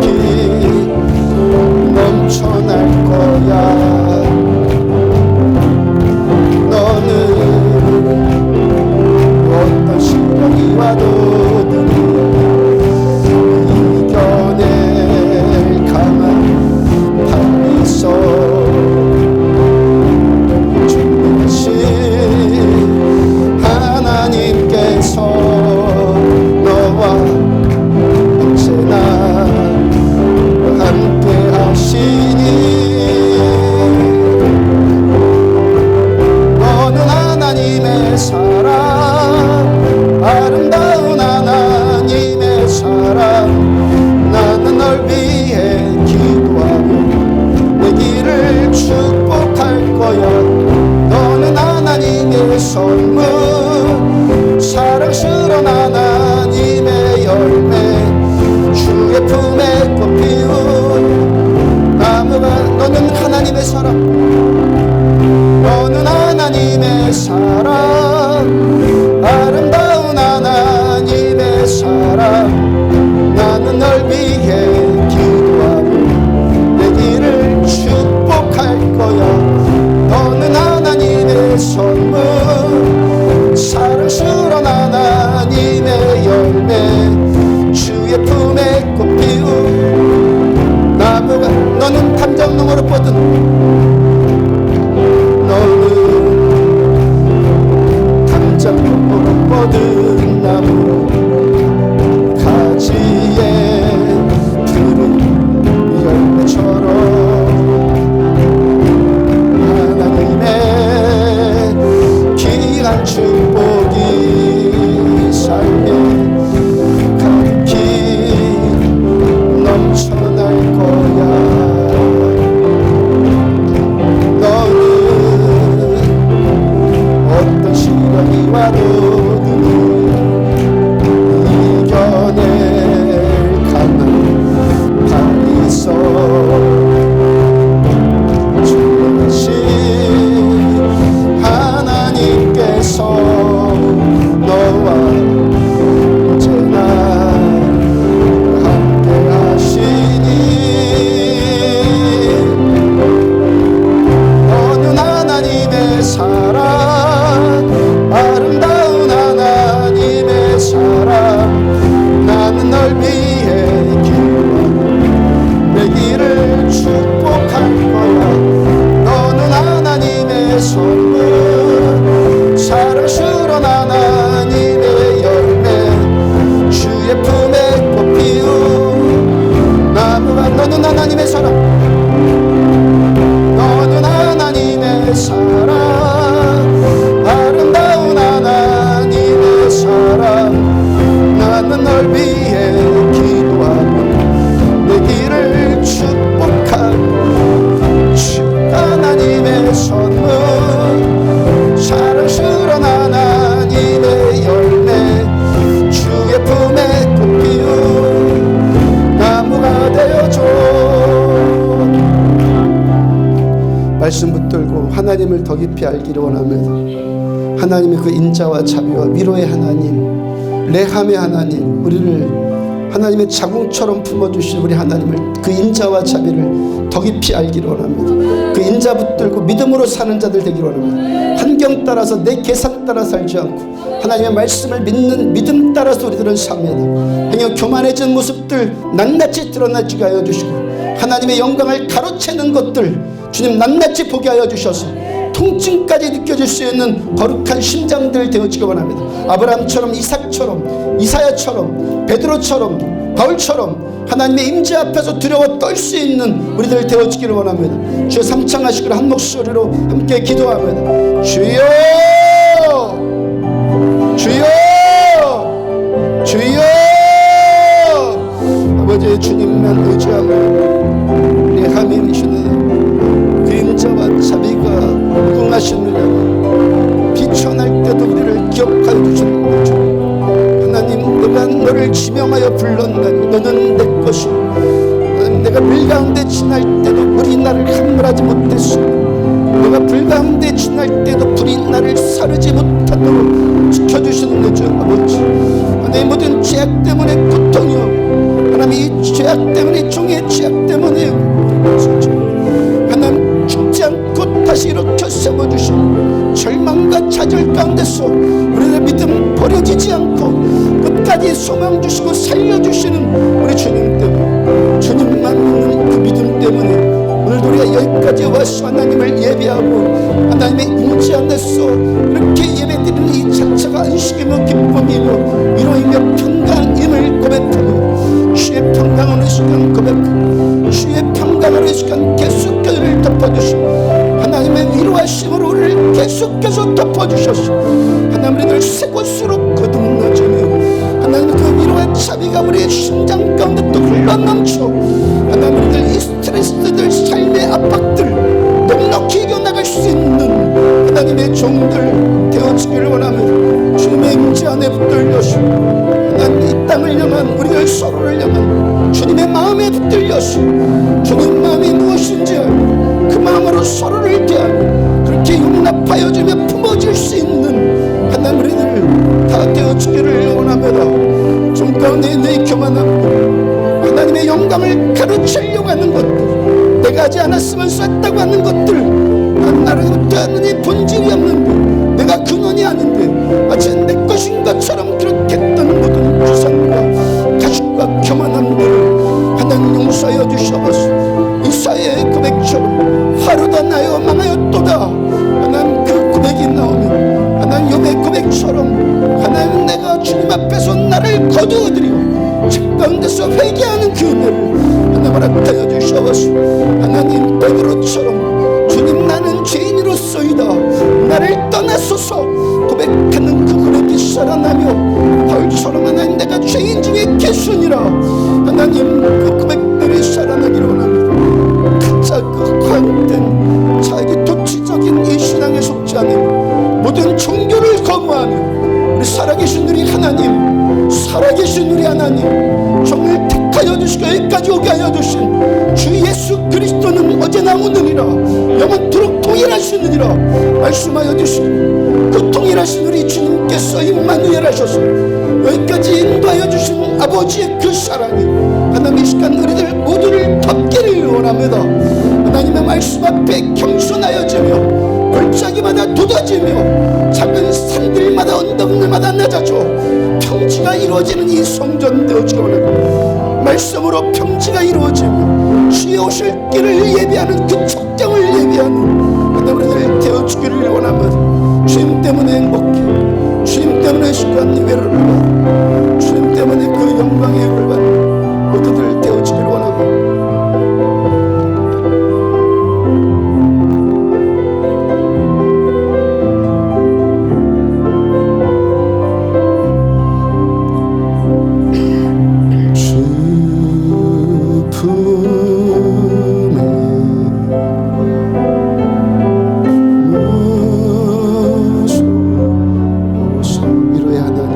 깊이 넘쳐날 거야. 너는 어떤 시련이 와도 이겨낼 강한 힘이 있어. 준비하신 하나님께서 너와 언제나 함께 하시니 너는 하나님의 사랑, 아름다운 하나님의 사랑. 나는 널 위해 기도하며 내 길을 축복할 거야. 너는 하나님의 선물, 사랑스러운 하나님의 열매, 주의 품에 꽃 피운 나무가. 너는 하나님의 사랑, 너는 하나님의 사랑, 아름다운 하나님의 사랑. 나는 널 위해 기도하며 내 길을 축복할 거야. 너는 하나님의 선물, 사랑스러운 하나님의 열매, 주의 품에 꽃 피운 나무가. 너는 담장농으로 뻗은, 너는 담장농으로 뻗은 나무 가지에 푸른 열매처럼 하나님의 귀한 축복이 삶에 가득히 넘쳐날 거야. 너는 어떤 시련이 와도 이겨낼 강한 힘이 있어. 주신 하나님께서 너와 언제나 함께 하시니 너는 하나님의 사랑, 아름다운 하나님의 사랑. 나는 널 위해 기도하며 내 길을 축복할 거야. 너는 하나님의 선물, 사랑스러운 하나님의 열매, 주의 품에 꽃 피운 나무가. 너는 하나님의 사랑, 너는 하나님의 사랑, 아름다운 하나님의 사랑. 나는 널 위해 기도하며 내 길을 축복할 주 하나님의 선물, 사랑스러운 하나님의 열매, 주의 품에 꽃 피운 나무가 되어줘. 말씀 붙들고 하나님을 더 깊이 알기를 원합니다. 하나님의 그 인자와 자비와 위로의 하나님, 레함의 하나님, 우리를 하나님의 자궁처럼 품어주신 우리 하나님을, 그 인자와 자비를 더 깊이 알기를 원합니다. 그 인자 붙들고 믿음으로 사는 자들 되기를 원합니다. 환경 따라서 내 계산 따라 살지 않고 하나님의 말씀을 믿는 믿음 따라서 우리들은 삽니다. 행여 교만해진 모습들 낱낱이 드러나게 하여 주시고 하나님의 영광을 가로채는 것들 주님 낱낱이 보게 하여 주셔서 통증까지 느껴질 수 있는 거룩한 심장들 되어지기 원합니다. 아브라함처럼, 이삭처럼, 이사야처럼, 베드로처럼, 바울처럼 하나님의 임재 앞에서 두려워 떨 수 있는 우리들 되어지기를 원합니다. 주여 삼창하시기를 한 목소리로 함께 기도합니다. 주여, 주여, 주여. 아버지 주님만 의지하며 우리 하나님이시는 그 임재와 자비가 무궁하시느냐고 비천할 때도 우리를 기억하여 주시는 거죠. 하나님, 내가 너를 지명하여 불렀나니 너는 내 것이오. 하나님, 내가 불 가운데 지날 때도 물이 나를 함몰하지 못했소. 내가 불 가운데 지날 때도 불이 나를 사르지 못하도록 지켜주시는 내 주 아버지, 하나님, 모든 죄악 때문에 고통이요, 하나님, 이 죄악 때문에, 종의 죄악 때문에 하나님 죽지 않고 다시 일으켜 세워주시고, 절망과 좌절 가운데서 우리의 믿음 버려지지 않고 끝까지 소망 주시고 살려주시는 우리 주님 때문에, 주님만 믿는 그 믿음 때문에 오늘도 우리가 여기까지 와서 하나님을 예배하고 하나님의 임재 안에서 이렇게 예배드리는 이 자체가 안식이며 기쁨이며 위로이며 평강임을 고백하고, 주의 평강으로 이 시간 고백하고, 주의 평강으로 이 시간 계속해서 우리를 덮어주시고, 하나님의 위로하심으로 우리를 계속해서 덮어주셔서 하나님, 우리들 새 곳으로 거듭나자며 하나님, 그 위로의 자비가 우리의 심장 가운데 또 흘러넘쳐 하나님, 우리들 이 스트레스들, 삶의 압박들 넉넉히 이겨나갈 수 있는 하나님의 종들 되어지기를 원하며 주님의 임재 안에 붙들려서 하나님, 이 땅을 향한 우리들 서로를 향한 주님의 마음에 붙들려서 주님 마음이 무엇인지 알고 그 마음으로 서로를 대하고 그렇게 용납하여 주며 품어줄 수 있는 하나님, 우리들 다 되어지기를 원합니다. 좀 가운데 내 교만함, 하나님의 영광을 가로채려고 하는 것들, 내가 하지 않았으면 쐈다고 하는 것들, 나로부터 하는 이 본질이 없는데, 내가 근원이 아닌데 마치 내 것인 것처럼 그렇게 했던 모든 주상과 가축과 교만함들을 하나님 용서하여 주셔서 이사야의 고백처럼 하루다 나여 망하였도다 하나님, 그 고백이 나오면 하나님, 욥의 고백처럼 하나님, 내가 주님 앞에서 나를 거두어드리고 집 가운데서 회개하는 그 은혜를 하나님 허락하여 주셔서 하나님, 베드로처럼 주님, 나는 죄인으로서이다, 나를 떠나소서 고백하는 그 고백이 살아나며, 바울처럼 하나님, 내가 죄인 중에 개순이라 하나님, 그 고백들이 살아나기를 원합니다. 각자 그 허황된 자기 도치적인 이 신앙에 속지 않은 모든 종교를 거부하는 우리 살아계신 우리 하나님, 살아계신 우리 하나님, 종을 택하여 주시고 여기까지 오게 하여 주신 주 예수 그리스도는 어제나 오늘이라 영원토록 동일하시느니라 말씀하여 주시고, 그 동일하신 우리 주님께서 임마누엘 하셔서 여기까지 인도하여 주신 아버지의 그 사랑이 하나님, 이 시간 우리들 모두를 덮기를 원합니다. 하나님의 말씀 앞에 겸손하여지며 골짜기마다 돋아지며 작은 산들마다 언덕들마다 낮아져 평지가 이루어지는 이 성전 되어지기 원합니다. 말씀으로 평지가 이루어지며 주의 오실 길을 예비하는 그 촉장을 예비하는 하나님, 우리들 되어주기를 원합니다. 주님 때문에 행복해, 주님 때문에 시간 예배를 받고 주님 때문에 그 영광의 예배를 받는 모두들 되어지기를 원합니다. 위로의 하나님,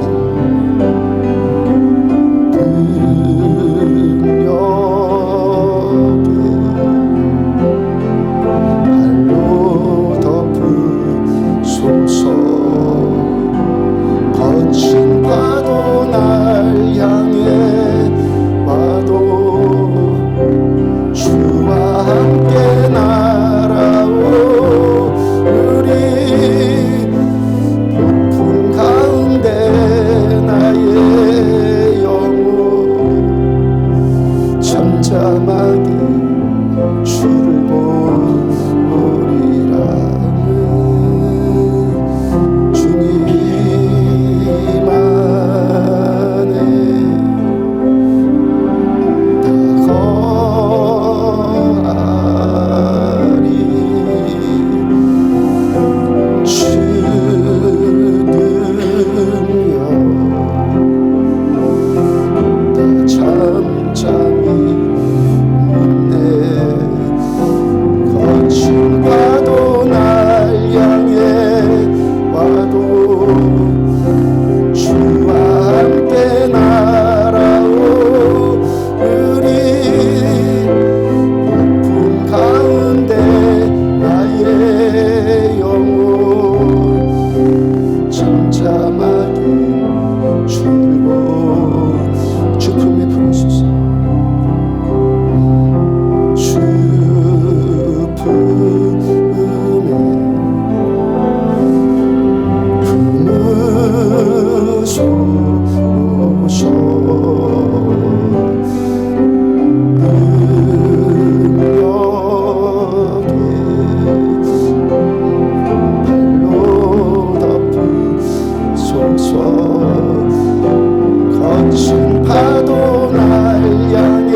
거친 파도 날 향해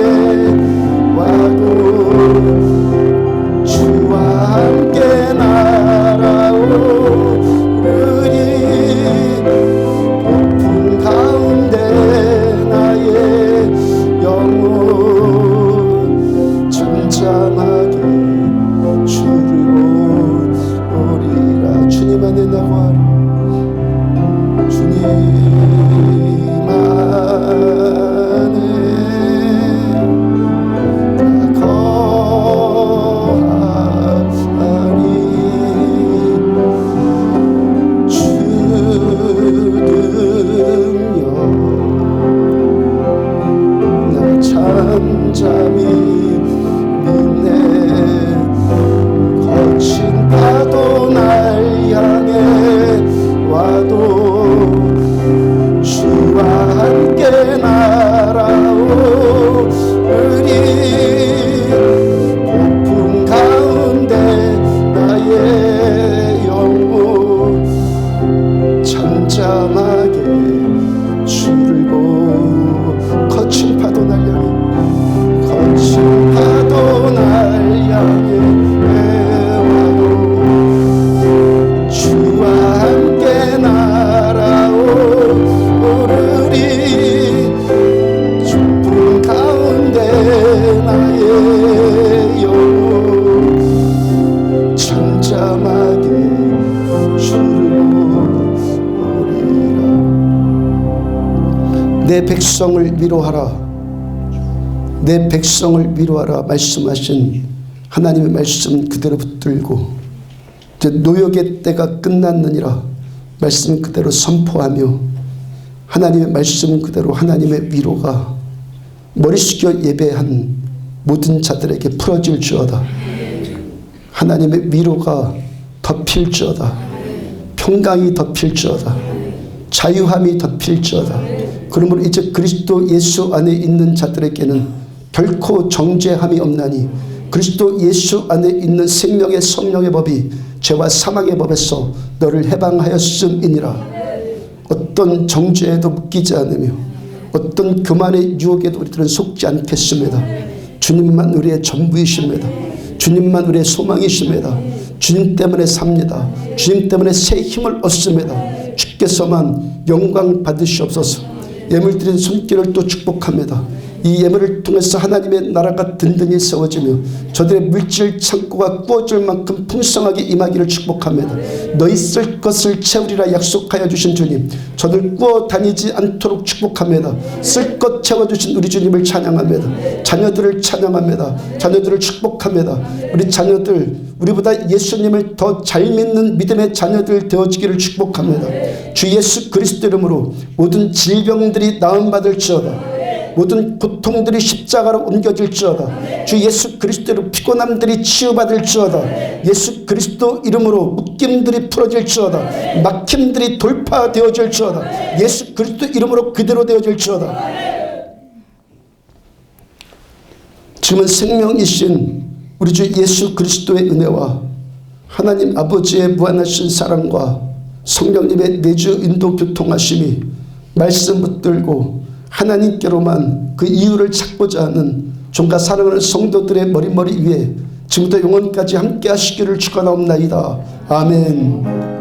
와도 주와 함께 날아오르니 폭풍 가운데 나의 영혼 잠잠하게 주를 보리라. 주님 안에 나가라. 주님 안에 거하리. 주 능력 나 잠잠히 믿네. 거친 파도 날 향해 와도 주와 함께 날아오르니 폭풍 가운데 나의 영혼 잠잠하게 주를 보고 거친 파도 날 향해 거친 파도 날 향해 와도 주와 함께 날아오르리. 춥은 가운데 나의 영혼 잠잠하게 주를 보리라. 내 백성을 위로하라. 내 백성을 위로하라 말씀하신 하나님의 말씀 그대로 붙들고 이제 노역의 때가 끝났느니라 말씀 그대로 선포하며 하나님의 말씀 그대로 하나님의 위로가 머리 숙여 예배한 모든 자들에게 풀어질지어다. 하나님의 위로가 덮일지어다. 평강이 덮일지어다. 자유함이 덮일지어다. 그러므로 이제 그리스도 예수 안에 있는 자들에게는 결코 정죄함이 없나니 그리스도 예수 안에 있는 생명의 성령의 법이 죄와 사망의 법에서 너를 해방하였음이니라. 어떤 정죄에도 묶이지 않으며 어떤 교만의 유혹에도 우리들은 속지 않겠습니다. 주님만 우리의 전부이십니다. 주님만 우리의 소망이십니다. 주님 때문에 삽니다. 주님 때문에 새 힘을 얻습니다. 주께서만 영광 받으시옵소서. 예물 드린 손길을 또 축복합니다. 이 예물을 통해서 하나님의 나라가 든든히 세워지며 저들의 물질 창고가 꾸어질 만큼 풍성하게 임하기를 축복합니다. 너희 쓸 것을 채우리라 약속하여 주신 주님, 저들 꾸어 다니지 않도록 축복합니다. 쓸 것 채워주신 우리 주님을 찬양합니다. 자녀들을 찬양합니다. 자녀들을 축복합니다. 우리 자녀들, 우리보다 예수님을 더 잘 믿는 믿음의 자녀들 되어지기를 축복합니다. 주 예수 그리스도 이름으로 모든 질병들이 나음받을지어다. 모든 고통들이 십자가로 옮겨질지어다. 주 예수 그리스도로 피곤함들이 치유받을지어다. 예수 그리스도 이름으로 묶임들이 풀어질지어다. 막힘들이 돌파되어질지어다. 예수 그리스도 이름으로 그대로 되어질지어다. 지금은 생명이신 우리 주 예수 그리스도의 은혜와 하나님 아버지의 무한하신 사랑과 성령님의 내주 인도 교통하심이 말씀 붙들고 하나님께로만 그 이유를 찾고자 하는 종과 사랑하는 성도들의 머리 위에 지금부터 영원까지 함께 하시기를 축원하옵나이다. 아멘.